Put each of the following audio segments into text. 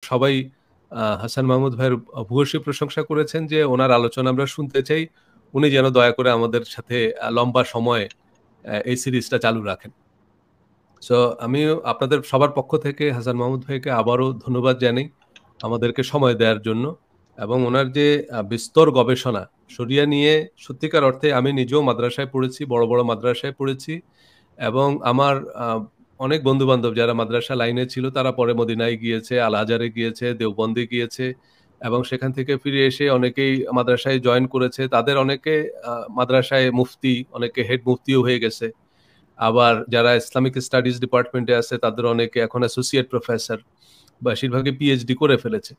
সবাই হাসান মাহমুদ ভাইয়ের ভূয়সী প্রশংসা করেছেন যে ওনার আলোচনা আমরা শুনতে চাই। উনি যেন দয়া করে আমাদের সাথে লম্বা সময় এই সিরিজটা চালু রাখেন। সো আমি আপনাদের সবার পক্ষ থেকে হাসান মাহমুদ ভাইকে আবারও ধন্যবাদ জানাই আমাদেরকে সময় দেওয়ার জন্য, এবং ওনার যে বিস্তর গবেষণা শরিয়া নিয়ে, সত্যিকার অর্থে আমি নিজেও মাদ্রাসায় পড়েছি, বড় বড় মাদ্রাসায় পড়েছি, এবং আমার অনেক বন্ধু বান্ধব যারা মাদ্রাসা লাইনে ছিল তারা পরে মদিনায় গিয়েছে, আল আজহারে গিয়েছে, দেওবন্দে গিয়েছে, এবং সেখান থেকে ফিরে এসে অনেকেই মাদ্রাসায় জয়েন করেছে। তাদের অনেকে মাদ্রাসায় মুফতি, অনেকে হেড মুফতিও হয়ে গেছে। আবার যারা ইসলামিক স্টাডিজ ডিপার্টমেন্টে আছে তাদের অনেকে এখন অ্যাসোসিয়েট প্রফেসর, বেশিরভাগই পিএইচডি করে ফেলেছে।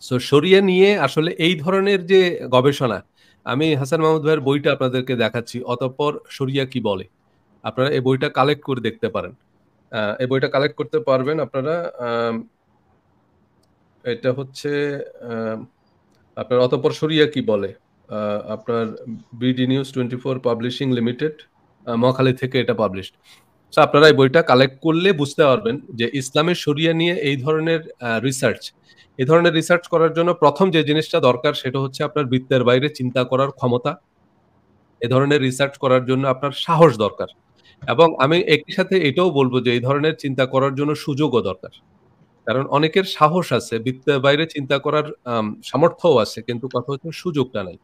সো শরিয়া নিয়ে আসলে এই ধরনের যে গবেষণা, আমি হাসান মাহমুদ ভাইয়ের বইটা আপনাদেরকে দেখাচ্ছি, অতঃপর শরিয়া কি বলে। আপনারা এই বইটা কালেক্ট করে দেখতে পারেন। এই বইটা কালেক্ট করতে পারবেন আপনারা। এটা হচ্ছে আপনার অতঃপর শরিয়া কি বলে, আপনার BD news 24 publishing limited, Mohakhali থেকে এটা পাবলিশড। সো আপনারা এই বইটা কালেক্ট করলে বুঝতে পারবেন যে ইসলামের শরিয়া নিয়ে এই ধরনের রিসার্চ করার জন্য প্রথম যে জিনিসটা দরকার সেটা হচ্ছে আপনার বৃত্তের বাইরে চিন্তা করার ক্ষমতা। এ ধরনের রিসার্চ করার জন্য আপনার সাহস দরকার, এবং আমি একই সাথে এটাও বলবো যে এই ধরনের চিন্তা করার জন্য সুযোগও দরকার। কারণ অনেকের সাহস আছে, বৃত্তের বাইরে চিন্তা করার সামর্থ্যও আছে, কিন্তু কথা হচ্ছে সুযোগটা নাই।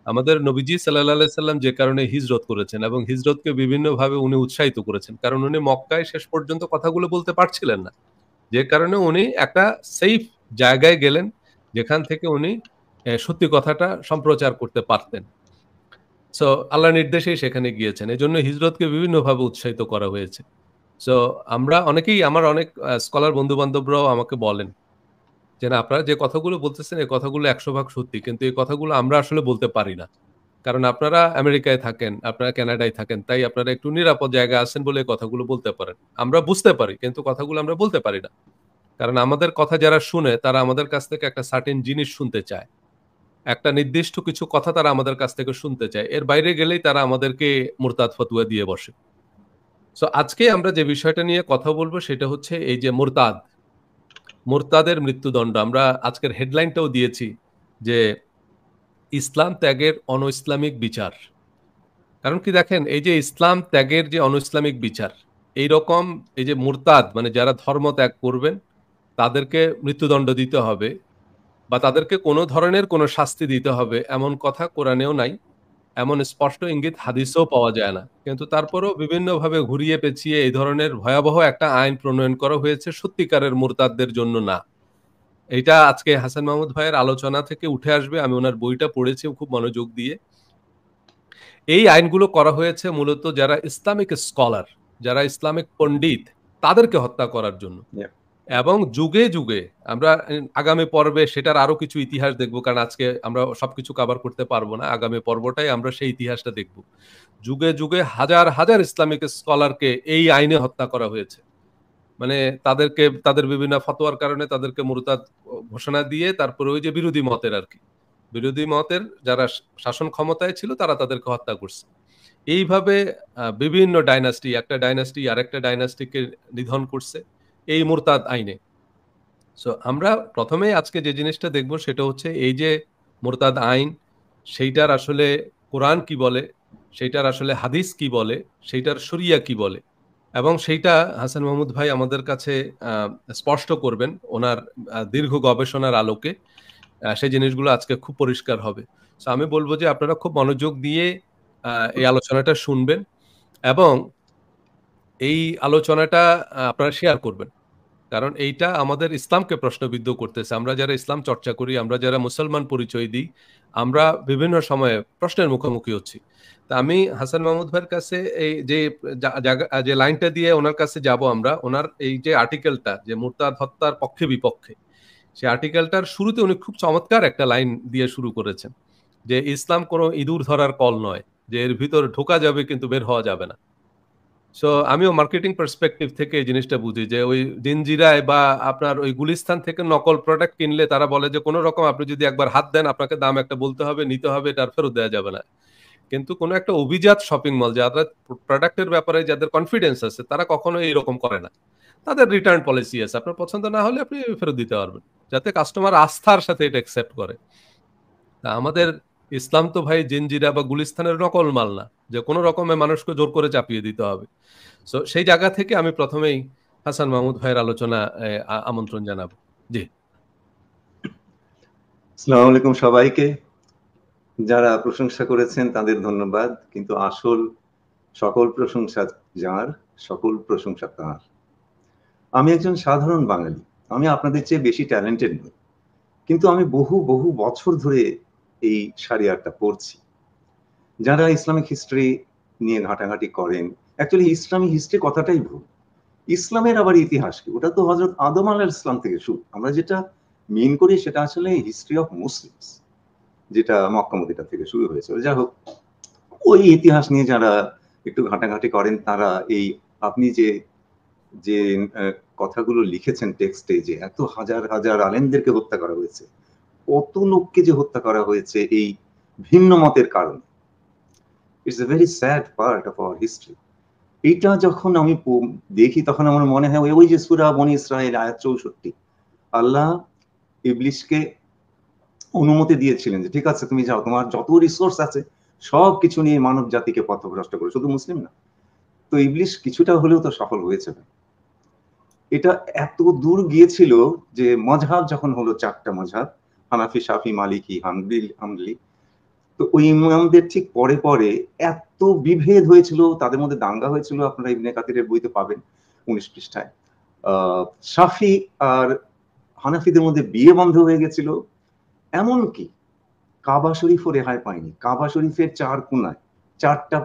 আমাদের নবীজি সাল্লাল্লাহু আলাইহি সাল্লাম যে কারণে হিজরত করেছেন, এবং হিজরতকে বিভিন্নভাবে উনি উৎসাহিত করেছেন, কারণ উনি মক্কায় শেষ পর্যন্ত কথাগুলো বলতে পারছিলেন না, যে কারণে উনি একটা সেফ জায়গায় গেলেন যেখান থেকে উনি সত্যি কথাটা সম্প্রচার করতে পারতেন। সো আল্লাহর নির্দেশেই সেখানে গিয়েছেন, এজন্য হিজরতকে বিভিন্নভাবে উৎসাহিত করা হয়েছে। সো আমরা অনেকেই, আমার অনেক স্কলার বন্ধু বান্ধবরাও আমাকে বলেন যে না, আপনারা যে কথাগুলো বলতেছেন এই কথাগুলো 100% সত্যি, কিন্তু এই কথাগুলো আমরা আসলে বলতে পারি না, কারণ আপনারা আমেরিকায় থাকেন, আপনারা কানাডায় থাকেন, তাই আপনারা একটু নিরাপদ জায়গায় আছেন বলে এই কথাগুলো বলতে পারেন। আমরা বুঝতে পারি, কিন্তু কথাগুলো আমরা বলতে পারি না, কারণ আমাদের কথা যারা শুনে তারা আমাদের কাছ থেকে একটা সার্টেন জিনিস শুনতে চায়, একটা নির্দিষ্ট কিছু কথা তারা আমাদের কাছ থেকে শুনতে চায়, এর বাইরে গেলেই তারা আমাদেরকে মুরতাদ ফতুয়া দিয়ে বসে। সো আজকে আমরা যে বিষয়টা নিয়ে কথা বলবো সেটা হচ্ছে এই যে মুরতাদের মৃত্যুদণ্ড। আমরা আজকের হেডলাইনটাও দিয়েছি যে ইসলাম ত্যাগের অনইসলামিক বিচার। কারণ কি দেখেন, এই যে ইসলাম ত্যাগের যে অনইসলামিক বিচার, এই রকম এই যে মুরতাদ মানে যারা ধর্ম ত্যাগ করবেন তাদেরকে মৃত্যুদণ্ড দিতে হবে, বা তাদেরকে কোনো ধরনের কোনো শাস্তি দিতে হবে, এমন কথা কোরআনেও নাই, এমন স্পষ্ট ইঙ্গিত হাদিসেও পাওয়া যায় না। কিন্তু তারপরেও বিভিন্নভাবে ঘুরিয়ে পেঁচিয়ে এই ধরনের ভয়াবহ একটা আইন প্রণয়ন করা হয়েছে সত্যিকারের মুরতাদদের জন্য না। এইটা আজকে হাসান মাহমুদ ভাইয়ের আলোচনা থেকে উঠে আসবে। আমি ওনার বইটা পড়েছি খুব মনোযোগ দিয়ে। এই আইনগুলো করা হয়েছে মূলত যারা ইসলামিক স্কলার, যারা ইসলামিক পণ্ডিত, তাদেরকে হত্যা করার জন্য। এবং যুগে যুগে আমরা আগামী পর্বে সেটার আরো কিছু ইতিহাস দেখব, কারণ আজকে আমরা সবকিছু কভার করতে পারবো না। আগামী পর্বটাই আমরা সেই ইতিহাসটা দেখব। যুগে যুগে হাজার হাজার ইসলামিক স্কলারকে এই আইনে হত্যা করা হয়েছে। মানে তাদেরকে তাদের বিভিন্ন ফতোয়ার কারণে তাদেরকে মুরতাদ ঘোষণা দিয়ে তারপরে ওই যে বিরোধী মতের আর কি, বিরোধী মতের যারা শাসন ক্ষমতায় ছিল তারা তাদেরকে হত্যা করছে। এইভাবে বিভিন্ন ডাইনাস্টি, একটা ডাইনাস্টি আরেকটা ডাইনাস্টিকে নিধন করছে এই মুরতাদ আইনে। সো আমরা প্রথমে আজকে যে জিনিসটা দেখব সেটা হচ্ছে এই যে মুরতাদ আইন, সেইটার আসলে কোরআন কি বলে, সেইটার আসলে হাদিস কি বলে, সেইটার শরিয়া কি বলে, এবং সেইটা হাসান মাহমুদ ভাই আমাদের কাছে স্পষ্ট করবেন ওনার দীর্ঘ গবেষণার আলোকে। সেই জিনিসগুলো আজকে খুব পরিষ্কার হবে। সো আমি বলবো যে আপনারা খুব মনোযোগ দিয়ে এই আলোচনাটা শুনবেন, এবং এই আলোচনাটা আপনারা শেয়ার করবেন, কারণ এইটা আমাদের ইসলামকে প্রশ্নবিদ্ধ করতেছে। আমরা যারা ইসলাম চর্চা করি, আমরা যারা মুসলমান পরিচয় দিই, আমরা বিভিন্ন সময়ে প্রশ্নের মুখোমুখি হচ্ছি। তা আমি হাসান মাহমুদ ভাইয়ের কাছে এই যে যে লাইনটা দিয়ে ওনার কাছে যাব, আমরা ওনার এই যে আর্টিকেলটা যে মুরতাদ হত্যার পক্ষে বিপক্ষে, সেই আর্টিকেলটার শুরুতে উনি খুব চমৎকার একটা লাইন দিয়ে শুরু করেছেন যে ইসলাম কোনো ইঁদুর ধরার কল নয়, যে এর ভিতর ঢোকা যাবে কিন্তু বের হওয়া যাবে না। সো আমিও মার্কেটিং পার্সপেক্টিভ থেকে এই জিনিসটা বুঝি যে ওই জিনজিরায় বা আপনার ওই গুলিস্তান থেকে নকল প্রোডাক্ট কিনলে তারা বলে যে কোনো রকম আপনি যদি একবার হাত দেন আপনাকে দাম একটা বলতে হবে, নিতে হবে, এটার ফেরত দেওয়া যাবে না। কিন্তু কোনো একটা অভিজাত শপিং মল, যারা প্রোডাক্টের ব্যাপারে যাদের কনফিডেন্স আছে, তারা কখনো এইরকম করে না। তাদের রিটার্ন পলিসি আছে, আপনার পছন্দ না হলে আপনি ফেরত দিতে পারবেন, যাতে কাস্টমার আস্থার সাথে এটা অ্যাকসেপ্ট করে। তা আমাদের ইসলাম তো ভাই জেনজিরা বা গুলিস্তানের নকল মাল না, যে কোনো রকমে মানুষকে জোর করে চাপিয়ে দিতে হবে। সো সেই জায়গা থেকে আমি প্রথমেই হাসান মাহমুদ ভাইয়ের আলোচনা আমন্ত্রণ জানাবো। জি। আসসালামু আলাইকুম সবাইকে। যারা প্রশংসা করেছেন তাদের ধন্যবাদ, কিন্তু আসল সকল প্রশংসা যার, সকল প্রশংসা তার। আমি একজন সাধারণ বাঙালি, আমি আপনাদের চেয়ে বেশি ট্যালেন্টেড নই, কিন্তু আমি বহু বহু বছর ধরে এই শারিয়ারটা পড়ছি। যারা ইসলামিক হিস্ট্রি নিয়ে ঘাটাঘাটি করেন, অ্যাকচুয়ালি ইসলামিক হিস্ট্রি কথাটাই ভুল। ইসলামের আবার ইতিহাস কি? ওটা তো হযরত আদম আলাইহিস সালাম থেকে শুরু। আমরা যেটা মিন করি সেটা আসলে হিস্ট্রি অফ মুসলিমস, যেটা মক্কা মদিনা থেকে শুরু হয়েছে। যাই হোক, ওই ইতিহাস নিয়ে যারা একটু ঘাটাঘাটি করেন তারা এই আপনি যে যে কথাগুলো লিখেছেন টেক্সটে, যে এত হাজার হাজার আলেমদেরকে হত্যা করা হয়েছে, কত লোককে যে হত্যা করা হয়েছে এই ভিন্ন মতের কারণে, it's a very sad part of our history. এইটা যখন আমি দেখি তখন আমার মনে হয় ওই যে সূরা বনী ইসরাঈল আয়াত 64, আল্লাহ ইবলিসকে অনুমতি দিয়েছিলেন যে ঠিক আছে তুমি যাও, তোমার যত রিসোর্স আছে সব কিছু নিয়ে মানব জাতিকে পথভ্রষ্ট করো, শুধু মুসলিম না। তো ইবলিস কিছুটা হলেও তো সফল হয়েছে। এটা এত দূর গিয়েছিল যে মজহাব যখন হলো 4টা মজহাব, হানাফি, শাফি, মালিকি, হাম্বলি, তো ওই ইমামদের ঠিক পরে পরে এত বিভেদ হয়েছিল, তাদের মধ্যে দাঙ্গা হয়েছিল। আপনারা ইবনে কাতিরের বইতে পাবেন 19 পৃষ্ঠায়। শাফি আর হানাফিদের মধ্যে বিয়ে বন্ধ হয়ে গেছিল, এমনকি কাবা শরীফও রেহাই পায়নি। কাবা শরীফের 4 কোনায় 4টা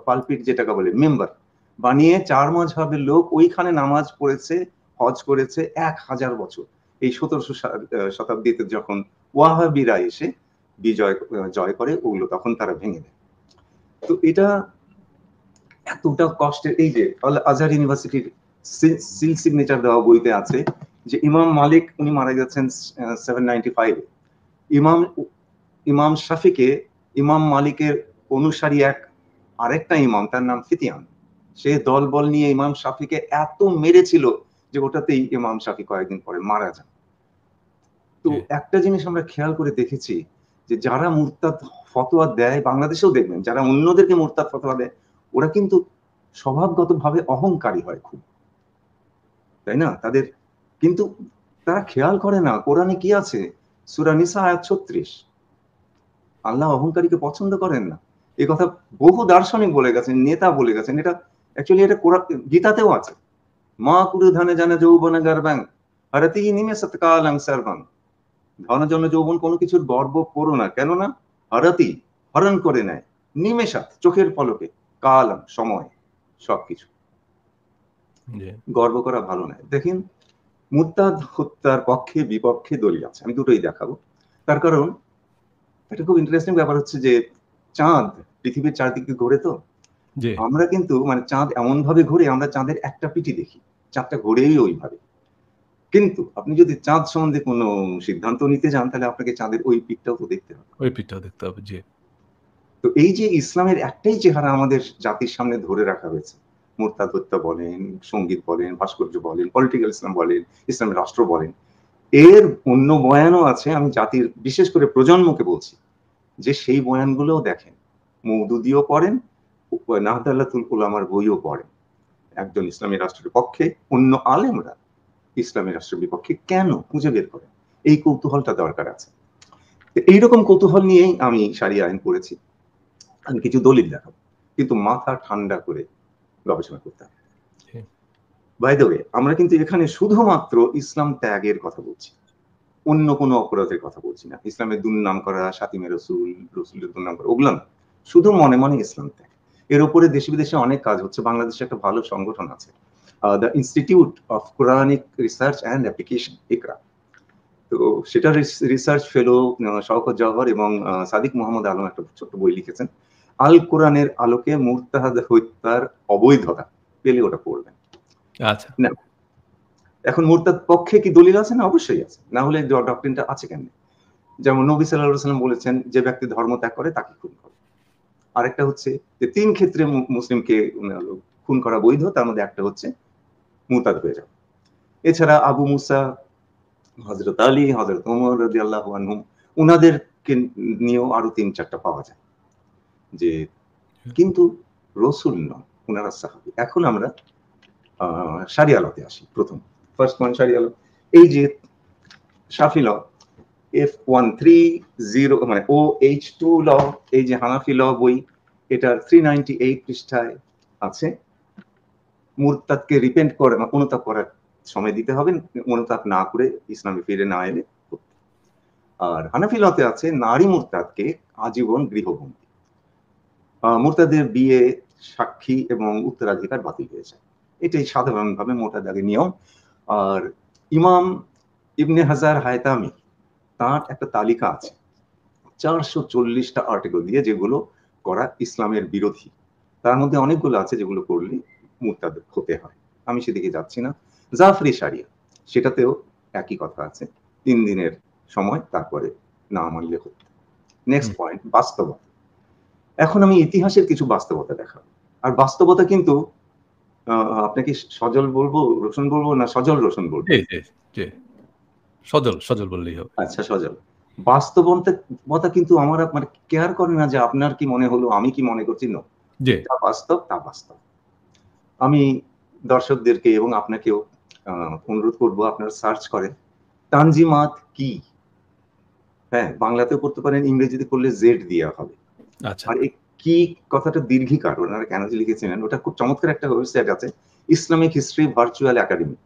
পালপিট, যেটাকে বলে মেম্বার বানিয়ে 4 মাযহাবের লোক ওইখানে নামাজ পড়েছে, হজ করেছে 1000 বছর। এই 1700 শতাব্দীতে যখন ওয়াহাবিরা এসে জয় করে ওগুলো, তখন তারা ভেঙে দেয়। তো এটা এতটা কষ্টের। এই যে আজহার ইউনিভার্সিটির সিল সিগনেচার দেওয়া বইতে আছে যে ইমাম মালিক উনি মারা গেছেন 795-এ। ইমাম শাফিকে ইমাম মালিকের অনুসারী আরেকটা ইমাম, তার নাম ফিতিয়ান, সে দলবল নিয়ে ইমাম শাফিকে এত মেরেছিল যে ওটাতেই ইমাম শাফি কয়েকদিন পরে মারা যান। তো একটা জিনিস আমরা খেয়াল করে দেখেছি যে যারা মুরতাদ ফতোয়া দেয়, বাংলাদেশেও দেখবেন যারা অন্যদেরকে মুরতাদ ফতোয়া দেয়, ওরা কিন্তু স্বভাবগতভাবে অহংকারী হয় খুব, তাই না? কিন্তু তারা খেয়াল করে না কোরআনে কি আছে। সূরা নিসা আয়াত 36, আল্লাহ অহংকারীকে পছন্দ করেন না। এই কথা বহু দার্শনিক বলে গেছেন, নেতা বলে গেছেন। এটা অ্যাকচুয়ালি এটা গীতাতেও আছে। মা কুরু ধনে জানে যৌবনে গারবাং হরতি নিমে সৎকালাং সারবাং। ধন জন যৌবন কোনো কিছুর গর্ব করো না, কেননা হরতি হরণ করে নেয়, নিমেষাত চোখের পলকে, কালাম সময়, সবকিছু। গর্ব করা ভালো নয়। দেখেন, মুরতাদ হত্যার পক্ষে বিপক্ষে দলিল আছে, আমি দুটোই দেখাবো। তার কারণ এটা খুব ইন্টারেস্টিং ব্যাপার হচ্ছে যে চাঁদ পৃথিবীর চারদিকে ঘোরে, তো আমরা কিন্তু মানে চাঁদ এমন ভাবে ঘুরে আমরা চাঁদের একটা পিঠি দেখি, চাঁদটা ঘোরেই ওইভাবে। কিন্তু আপনি যদি চাঁদ সম্বন্ধে কোনো সিদ্ধান্ত নিতে যান তাহলে আপনাকে চাঁদের ওই পিঠটাও তো দেখতে হবে, ওই পিঠটাও দেখতে হবে। জি। তো এই যে ইসলামের একটাই চেহারা আমাদের জাতির সামনে ধরে রাখা হয়েছে, মুরতাদ হত্যা বলেন, সঙ্গীত বলেন, ভাস্কর্য বলেন, পলিটিক্যাল ইসলাম বলেন, ইসলামের রাষ্ট্র বলেন, এর অন্য বয়ানও আছে। আমি জাতির বিশেষ করে প্রজন্মকে বলছি যে সেই বয়ানগুলোও দেখেন, মওদুদিও পড়েন, নাহদাতুল উলামার বইও পড়েন। একজন ইসলামী রাষ্ট্রের পক্ষে, অন্য আলেমরা ইসলামী রাষ্ট্রের বিপক্ষে কেন খুঁজে বের করেন, এই কৌতূহলটা দরকার আছে। এইরকম কৌতূহল নিয়েই আমি শারিয়া আইন পড়েছি। আমি কিছু দলিল দেখাবো, কিন্তু মাথা ঠান্ডা করে গবেষণা করতে হবে। বাই দ্য ওয়ে, আমরা কিন্তু এখানে শুধুমাত্র ইসলাম ত্যাগের কথা বলছি, অন্য কোনো অপরাধের কথা বলছি না। ইসলামের দুর্নাম করা, শাতিমে রসুল, রসুলের দুর্নাম করা, ওগুলো না, শুধু মনে মনে ইসলাম ত্যাগ। এর উপরে দেশে বিদেশে অনেক কাজ হচ্ছে। বাংলাদেশে একটা ভালো সংগঠন আছে, the institute of Quranic research and application, Iqra. তো সেটা রিসার্চ ফেলো শওকত জওহর এবং সাদিক মোহাম্মদ আলম একটা ছোট্ট বই লিখেছেন, আল কোরআনের আলোকে মুরতাদ হত্যার অবৈধতা, পেলে ওটা পড়বেন। আচ্ছা, না এখন মুরতাদ পক্ষে কি দলিল আছে? না, অবশ্যই আছে, না হলে ডক্ট্রিনটা আছে কেন? যেমন নবী সাল্লাল্লাহু আলাইহি ওয়াসাল্লাম বলেছেন যে ব্যক্তি ধর্ম ত্যাগ করে তাকে খুন করে। আরেকটা হচ্ছে যে 3 ক্ষেত্রে মুসলিমকে খুন করা বৈধ, তার মধ্যে একটা হচ্ছে মুরতাদ হয়ে যাবে। এছাড়া আবু মুসা, হযরত আলী, হযরত ওমর রাদিয়াল্লাহু আনহুম, উনাদেরকে নিয়েও আরো ৩-৪টা পাওয়া যায় যে, কিন্তু রসুল নন, উনারা সাহাবী। এখন আমরা শারিয়া লতে আসি। প্রথম ফার্স্ট পয়েন্ট শারিয়া ল। এই যে শাফি ল F130 মানে OH2 ল, এই যে হানাফি ল বই, এটার 398 পৃষ্ঠায় আছে মুরতাদকে রিপেন্ট করে অনুতাপ করার সময় দিতে হবে, অনুতাপ না করে ইসলামে ফিরে না এলে। আর হানাফি লতে আছে নারী মুরতাদকে আজীবন গৃহবন্দী, মুরতাদের বিয়ে, সাক্ষী এবং উত্তরাধিকার বাতিল হয়ে যায়। এটাই সাধারণভাবে মোটা দাগে নিয়ম। আর ইমাম ইবনে হাজার হায়তামি, তার একটা তালিকা আছে 440টা আর্টিকেল দিয়ে, যেগুলো করা ইসলামের বিরোধী। তার মধ্যে অনেকগুলো আছে যেগুলো করলে মুরতাদ হতে হয়, আমি সেদিকে যাচ্ছি না। জাফরি শারিয়া, সেটাতেও একই কথা আছে, 3 দিনের সময়, তারপরে না মানলে হতে। নেক্সট পয়েন্ট, বাস্তবতা। এখন আমি ইতিহাসের কিছু বাস্তবতা দেখাবো। আর বাস্তবতা কিন্তু আপনাকে সজল বলবো, রোশন বলবো, না সজল রোশন বলবো? সজল, সজল বললেই হবে। আচ্ছা, সজল। বাস্তবতা কিন্তু আমার মানে কেয়ার করে না যে আপনার কি মনে হলো, আমি কি মনে করছি। না, যা বাস্তব তা বাস্তব। আমি দর্শকদেরকে এবং আপনাকেও অনুরোধ করবো, আপনারা সার্চ করেন তানজিমাত কি। হ্যাঁ, বাংলাতেও করতে পারেন, ইংরেজিতে করলে জেড দেওয়া হবে। আর এই কি কথাটা দীর্ঘিকার, ওনারা কেন যে লিখেছিলেন, ওটা খুব চমৎকার একটা ওয়েবসাইট আছে, ইসলামিক হিস্ট্রি ভার্চুয়াল একাডেমি।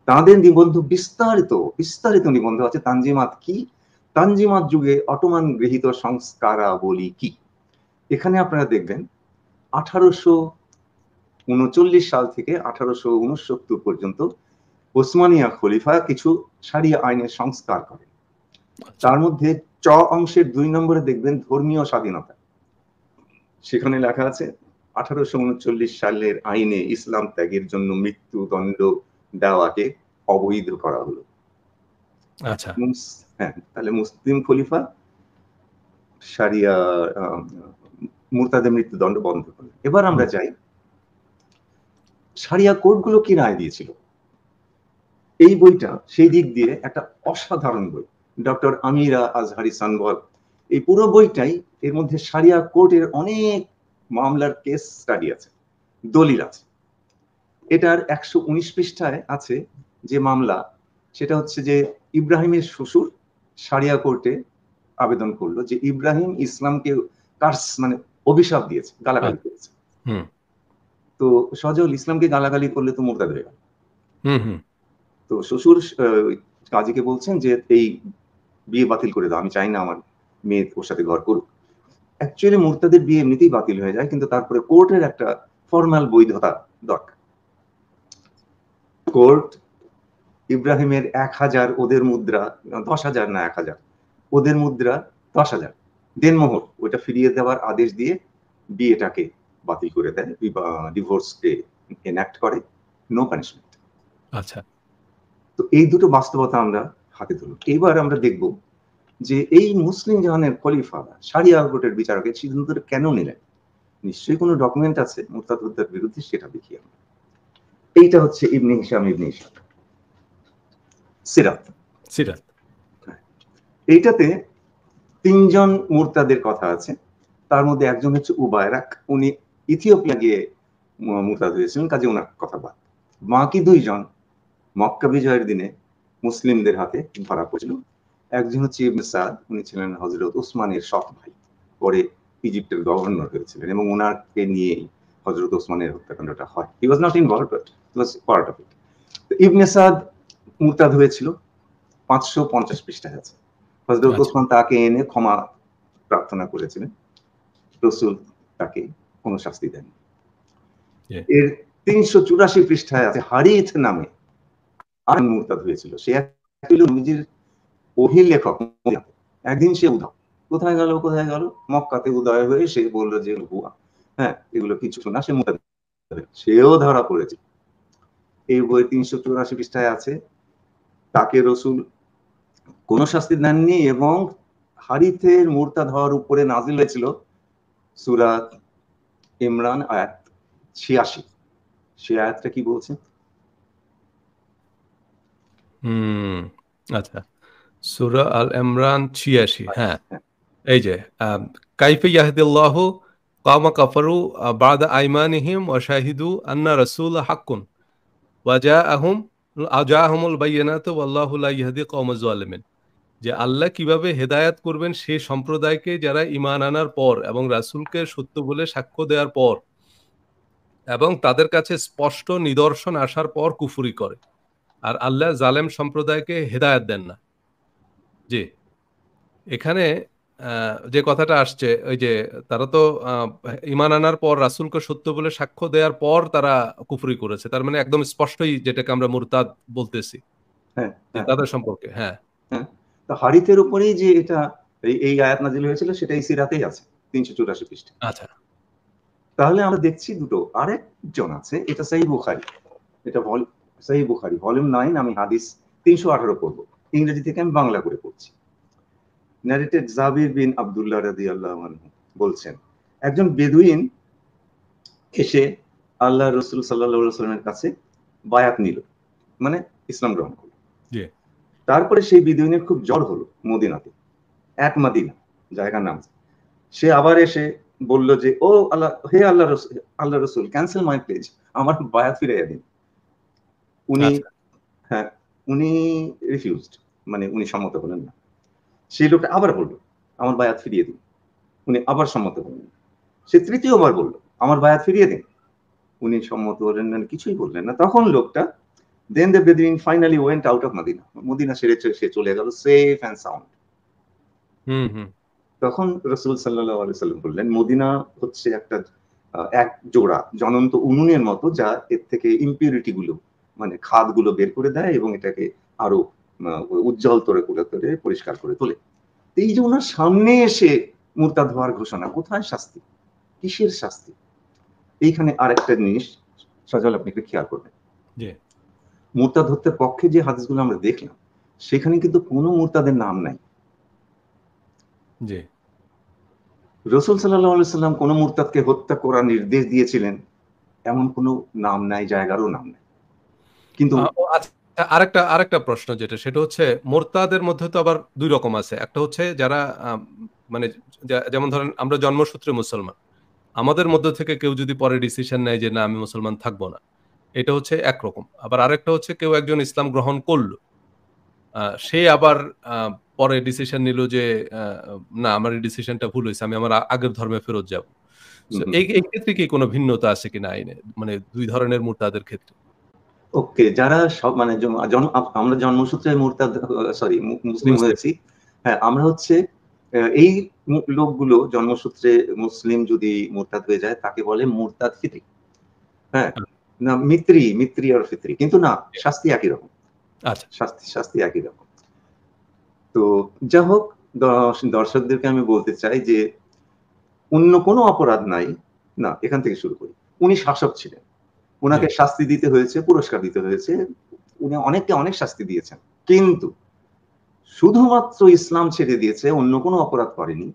তাদের নিবন্ধ বিস্তারিত নিবন্ধ আছে তানজিমাত কি, তানজিমাত যুগে অটোমান গৃহীত সংস্কারাবলী কি। এখানে আপনারা দেখবেন 1839 সাল থেকে 1869 পর্যন্ত ওসমানিয়া খলিফা কিছু শারিয়া আইনের সংস্কার করেন। তার মধ্যে চ অংশের 2 নম্বরে দেখবেন ধর্মীয় স্বাধীনতা। সেখানে লেখা আছে 1839 সালের আইনে ইসলাম ত্যাগের জন্য মৃত্যুদণ্ড দেওয়াকে অবৈধ করা হলো। আচ্ছা, হ্যাঁ, তাহলে মুসলিম খলিফা শারিয়া মুরতাদের মৃত্যুদণ্ড বন্ধ করলেন। এবার আমরা যাই, শারিয়া কোর্টগুলো কি রায় দিয়েছিল। এই বইটা সেই দিক দিয়ে একটা অসাধারণ বই, ডক্টর আমিরা আজহারি সানওয়াল। এই পুরো বইটাই, এর মধ্যে শারিয়া কোর্টের অনেক মামলার কেস স্টাডি আছে, দলিল আছে। এটার 119 পৃষ্ঠায় আছে যে মামলা, সেটা হচ্ছে যে ইব্রাহিমের শ্বশুর শারিয়া কোর্টে আবেদন করলো যে ইব্রাহিম ইসলামকে কার্স মানে অভিশাপ দিয়েছে, গালাগালি করেছে। তো সজল ইসলামকে গালাগালি করলে তো মুরতাদ হয়ে গেল। তো শ্বশুর কাজীকে বলছেন যে এই বিয়ে বাতিল করে দাও, আমি চাই না আমার মেয়ে ওর সাথে ঘর করুক। অ্যাকচুয়ালি মুরতাদের বিয়ে এমনিতেই বাতিল হয়ে যায়, কিন্তু তারপরে কোর্টের একটা ফর্মাল বৈধতা দরকার। কোর্ট ইব্রাহিমের 1000 ওদের মুদ্রা, 10,000 না 1000 ওদের মুদ্রা, 10,000 দেনমোহর, ওইটা ফিরিয়ে দেওয়ার আদেশ দিয়ে বিয়েটাকে বাতিল করে দেয়, ডিভোর্সকে এনঅ্যাক্ট করে, নো পানিশমেন্ট। আচ্ছা, তো এই দুটো বাস্তবতা আমরা হাতে তুলব। এবার আমরা দেখব যে এই মুসলিম জাহানের খলিফা শারিয়া কোর্টের বিচারকের সিদ্ধান্তটা কেন নিলেন। নিশ্চয়ই কোনো ডকুমেন্ট আছে মুরতাদ হত্যার বিরুদ্ধে, সেটা দেখি আমরা। এইটা হচ্ছে ইবনে হিশাম সিরাত। এইটাতে 3 জন মুরতাদের কথা আছে। তার মধ্যে একজন হচ্ছে উবায়রাক, উনি ইথিওপিয়া গিয়ে মুরতাদ হয়েছিলেন, কাজে ওনার কথা বাদ। বাকি 2 জন মক্কা বিজয়ের দিনে মুসলিমদের হাতে ধরা পড়েছিল। একজন হচ্ছে ইবনে সাদ, উনি ছিলেন হযরত ওসমানের সৎ ভাই, পরে ইজিপ্টের গভর্নর হয়েছিলেন, এবং ওনাকে নিয়েই হযরত ওসমানের হত্যাকাণ্ডটা হয়। He was not involved, but he was part of it. Ibn Saad মুরতাদ হয়েছিল, 550 পৃষ্ঠায় আছে। হযরত ওসমান তাকে এনে ক্ষমা প্রার্থনা করেছিলেন, রাসূল তাকে কোনো শাস্তি দেননি। এর 384 পৃষ্ঠায় আছে হারিথ নামে আর মুরতাদ হয়েছিল। সে নিজের ওহী লেখক। একদিন সে উধাও, কোথায় গেল মক্কাতে উদয় হয়ে সে বললো যে হুয়া, হ্যাঁ এগুলো কিছু না, সে মুরতাদ, সেও ধরা পড়েছে। এই বই 384 পৃষ্ঠায় আছে, তাকে রাসূল কোন শাস্তি দেননি, এবং হারিথের মুরতাদ হওয়ার উপরে নাজিল হয়েছিল সূরা ইমরান আয়াত 86। সে আয়াতটা কি বলছে, হুম, আচ্ছা। সূরা আল ইমরান ৮৬, হ্যাঁ। হ্যাঁ, এই যে কাইফা ইয়াহদিল্লাহু কওমা কাফারু বাদা আইমানিহিম ওয়া শাহিদু আন্না রাসূল হাক্কুন ওয়া জাআহুমুল বায়িনাতু ওয়াল্লাহু লা ইয়াহদি কওমাজ জালিমিন। যে আল্লাহ কিভাবে হেদায়াত করবেন সেই সম্প্রদায়কে যারা ঈমান আনার পর এবং রাসূলকে সত্য বলে সাক্ষ্য দেওয়ার পর এবং তাদের কাছে স্পষ্ট নিদর্শন আসার পর কুফরি করে। আর আল্লাহ জালেম সম্প্রদায়কে হেদায়াত দেন না। জি। এখানে যে কথাটা আসছে ওই যে তারা তো আ ঈমান আনার পর রাসূলকে সত্য বলে সাক্ষ্য দেওয়ার পর তারা কুফরি করেছে। তার মানে একদম স্পষ্টই যেটাকে আমরা মুরতাদ বলতেছি। হ্যাঁ, যে হ্যাঁ, তাদের সম্পর্কে। হ্যাঁ, হ্যাঁ। তো হাদিসের উপরেই যে এটা এই আয়াত নাযিল হয়েছিল সেটা এই সীরাতেই আছে ৩৮৪ পৃষ্ঠায়। আচ্ছা, তাহলে আমরা দেখছি দুটো আরেকজন আছে, এটা সহিহ বুখারী। এটা সহিহ বুখারী ভলিউম 9, আমি হাদিস ৩১৮ পড়ব। ইংরেজি থেকে আমি বাংলা করে পড়ছি। ন্যারেটেড জাবির বিন আব্দুল্লাহ রাদিয়াল্লাহু আনহু বলছেন, একজন বেদুইন এসে আল্লাহ রাসূল সাল্লাল্লাহু আলাইহি ওয়াসাল্লামের কাছে বায়াত নিল। মানে ইসলাম গ্রহণ করল। জি, তারপরে সেই বেদুইনের খুব জ্বর হলো মদিনাতে। এক মাদিনা জায়গার নাম। সে আবার এসে বলল যে, ও আল্লাহ, হে আল্লাহ রসুল, ক্যান্সেল মাই প্লেজ, আমার বায়াত ফিরাইয়া দিন। উনি, আচ্ছা, হ্যাঁ, উনি রিফিউজড, মানে উনি সম্মত হলেন না। সেই লোকটা আবার বলল, আমার বায়াত ফিরিয়ে দিন। উনি আবার সম্মত হলেন না। সে তৃতীয়বার বলল, আমার বায়াত ফিরিয়ে দিন। উনি সম্মত হলেন না, কিছুই বললেন না। তখন লোকটা, then the Bedouin finally went out of Medina, Medina ছেড়ে সে চলে গেল safe and sound. Hmm, hmm. তখন রসুল সাল্লাল্লাহু আলাইহি সাল্লাম বললেন, মদিনা হচ্ছে একটা এক জোড়া জ্বলন্ত উনুনের মতো, যা এর থেকে ইম্পিউরিটি গুলো, মানে খাদ গুলো বের করে দেয় এবং এটাকে আরো উজ্জ্বল করে পরিষ্কার করে তোলে। এই যে ওনার সামনে এসে মুরতাদ হওয়ার ঘোষণা, কোথায় শাস্তি, কিসের শাস্তি? এইখানে আরেকটা জিনিস সজল আপনি একটু খেয়াল করবেন। জি, মুরতাদ হত্যের পক্ষে যে হাদিসগুলো আমরা দেখলাম, সেখানে কিন্তু কোনো মুরতাদের নাম নাই। জি। রসুল সাল্লাল্লাহু আলাইহি সাল্লাম কোন মুরতাদকে হত্যা করার নির্দেশ দিয়েছিলেন এমন কোনো নাম নাই, জায়গারও নাম নাই। কিন্তু ও আচ্ছা, আরেকটা প্রশ্ন যেটা সেটা হচ্ছে মোরতাদের মধ্যে তো আবার ২ রকম আছে। একটা হচ্ছে যারা মানে যেমন ধরেন আমরা জন্মসূত্রে মুসলমান। আমাদের মধ্য থেকে কেউ যদি পরে ডিসিশন নেয় যে না আমি মুসলমান থাকব না। এটা হচ্ছে একরকম। আবার আরেকটা হচ্ছে কেউ একজন ইসলাম গ্রহণ করল। সে আবার আ পরে ডিসিশন নিল যে আ না আমার এই ডিসিশনটা ভুল হইছে। আমি আমার আগের ধর্মে ফেরত যাব। সো এই ক্ষেত্রে কি কোনো ভিন্নতা আছে কিনা আইনে? মানে ২ ধরনের মুরতাদের ক্ষেত্রে? ওকে, যারা সব মানে আমরা জন্মসূত্রে মুরতাদ, সরি, মুসলিম মুসলিম। হয়েছি। হ্যাঁ, আমরা হচ্ছে এই লোকগুলো জন্মসূত্রে মুসলিম যদি মুরতাদ হয়ে যায় তাকে বলে মুরতাদ ফিতরি। হ্যাঁ, না মিত্রি আর ফিতরি, কিন্তু না, শাস্তি একই রকম। আচ্ছা। শাস্তি একই রকম। তো যা হোক, দর্শকদেরকে আমি বলতে চাই যে অন্য কোনো অপরাধ নাই। না, এখান থেকে শুরু করি। উনি শাসক ছিলেন। জি, উনাকে শাস্তি দিতে হয়েছে, পুরস্কার দিতে হয়েছে। উনি অনেককে অনেক শাস্তি দিয়েছেন। কিন্তু শুধুমাত্র ইসলাম ছেড়ে দিয়েছে, অন্য কোনো অপরাধ করেনি।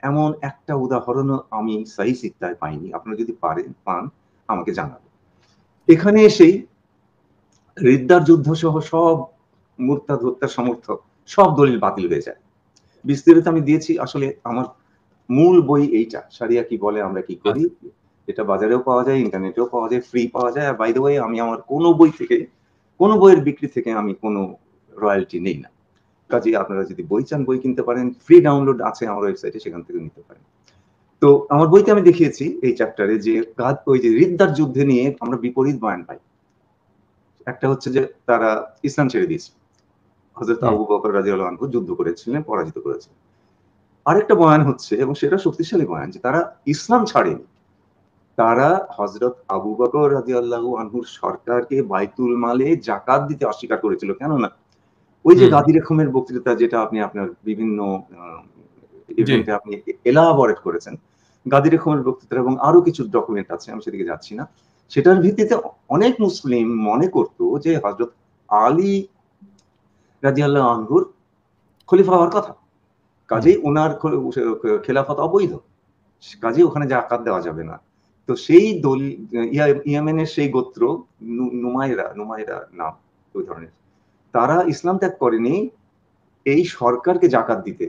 এমন একটা উদাহরণও আমি সহিহ সিত্তায় পাইনি। আপনারা যদি পান আমাকে জানাবেন। এখানে এসেই রিদ্দার যুদ্ধ সহ সব মুরতাদ হত্যার সমর্থক সব দলিল বাতিল হয়ে যায়। বিস্তারিত আমি দিয়েছি। আসলে আমার মূল বই এইটা, সারিয়া কি বলে আমরা কি করি। আচ্ছা। এটা বাজারেও পাওয়া যায়, ইন্টারনেটেও পাওয়া যায়, ফ্রি পাওয়া যায়। আর বাই দ্য ওয়ে, আমি আমার কোনো বই থেকে, কোনো বইয়ের বিক্রি থেকে আমি কোনো রয়্যালটি নেই না। কাজেই আপনারা যদি বই চান, বই কিনতে পারেন। ফ্রি ডাউনলোড আছে আমার ওয়েবসাইটে, সেখান থেকে নিতে পারেন। তো আমার বইতে আমি দেখিয়েছি এই চ্যাপ্টারে যে ওই যে রিদ্দার যুদ্ধে নিয়ে আমরা বিপরীত বয়ান পাই। একটা হচ্ছে যে তারা ইসলাম ছেড়ে দিয়েছে। হযরত হুম, আবু বকর রাদিয়াল্লাহু আনহু যুদ্ধ করেছিলেন, পরাজিত করেছিলেন। আরেকটা বয়ান হচ্ছে, এবং সেটা শক্তিশালী বয়ান, যে তারা ইসলাম ছাড়েনি। তারা হযরত আবু বকর রাদিয়াল্লাহু আনহুর সরকারকে বাইতুল মালে যাকাত দিতে অস্বীকার করেছিল। কেননা ওই যে হুম, গাদী রেখমের বক্তৃতা, যেটা আপনি আপনার বিভিন্ন আ জি, ইভেন্টে আপনি এলাবোরেট করেছেন। গাদী রেখমের বক্তৃতা এবং আরো কিছু ডকুমেন্ট আছে, আমি সেদিকে যাচ্ছি না। সেটার ভিত্তিতে অনেক মুসলিম মনে করত যে হযরত আলী রাদিয়াল্লাহু আনহুর খলিফা হওয়ার কথা। জি, কাজেই উনার খেলাফত অবৈধ। কাজেই ওখানে জাকাত দেওয়া যাবে না। তো সেই ইয়েমেনের সেই গোত্র নুমাইরা নাম ওই ধরনের। তারা ইসলাম ত্যাগ করেনি, এই সরকারকে জাকাত দিতে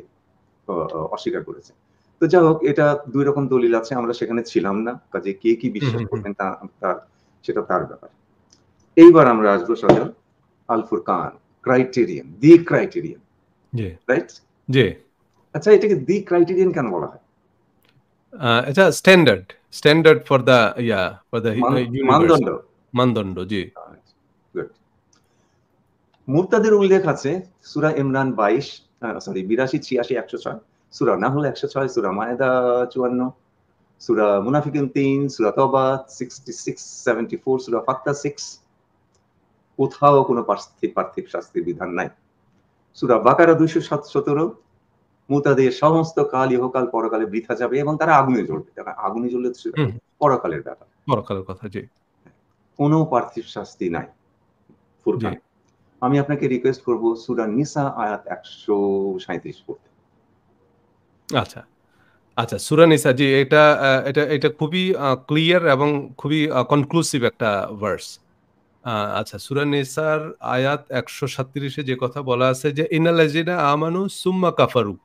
অস্বীকার করেছে। তো যাই হোক, এটা দুই রকম দলিল আছে, আমরা সেখানে ছিলাম না, কাজে কে কি বিশ্বাস করবেন সেটা তার ব্যাপার। এইবার আমরা আসবো সজল আল ফুরকান, ক্রাইটেরিয়ান, দি ক্রাইটেরিয়ান, রাইট? জি। আচ্ছা, এটাকে দি ক্রাইটেরিয়ান কেন বলা হয়? এটা স্ট্যান্ডার্ড ফর দ্য মানদণ্ড, মানদণ্ড। জি। গুড। মুরতাদের উল্লেখ আছে সূরা ইমরান 82, 86, 86, 106, সূরা নাহল 106, সূরা মায়েদা 54, সূরা মুনাফিকুন 3, সূরা তওবা 66, 74, সূরা ফাত্তাহ 6। কোথাও কোনো পার্থিব শাস্তির বিধান নাই। সূরা বাকারা 217, মুরতাদের সমস্ত কাল, ইহকাল, পরকালে বৃথা যাবে এবং তারা আগুনে জ্বলবে। তারা আগুনে জ্বললে পরকালের ব্যাপার, পরকালের কথা। জি। কোনো পার্থিব শাস্তি নাই ফুরকান। আমি আপনাকে রিকোয়েস্ট করব সূরা নিসা আয়াত 137 পড়তে। আচ্ছা আচ্ছা, সূরা নিসা, জি, এটা খুবই ক্লিয়ার এবং খুবই কনক্লুসিভ একটা ভার্স। আচ্ছা, সূরা নিসার আয়াত 137-এ যে কথা বলা আছে যে ইন্নাল্লাযিনা আমানু সুম্মা কাফারু,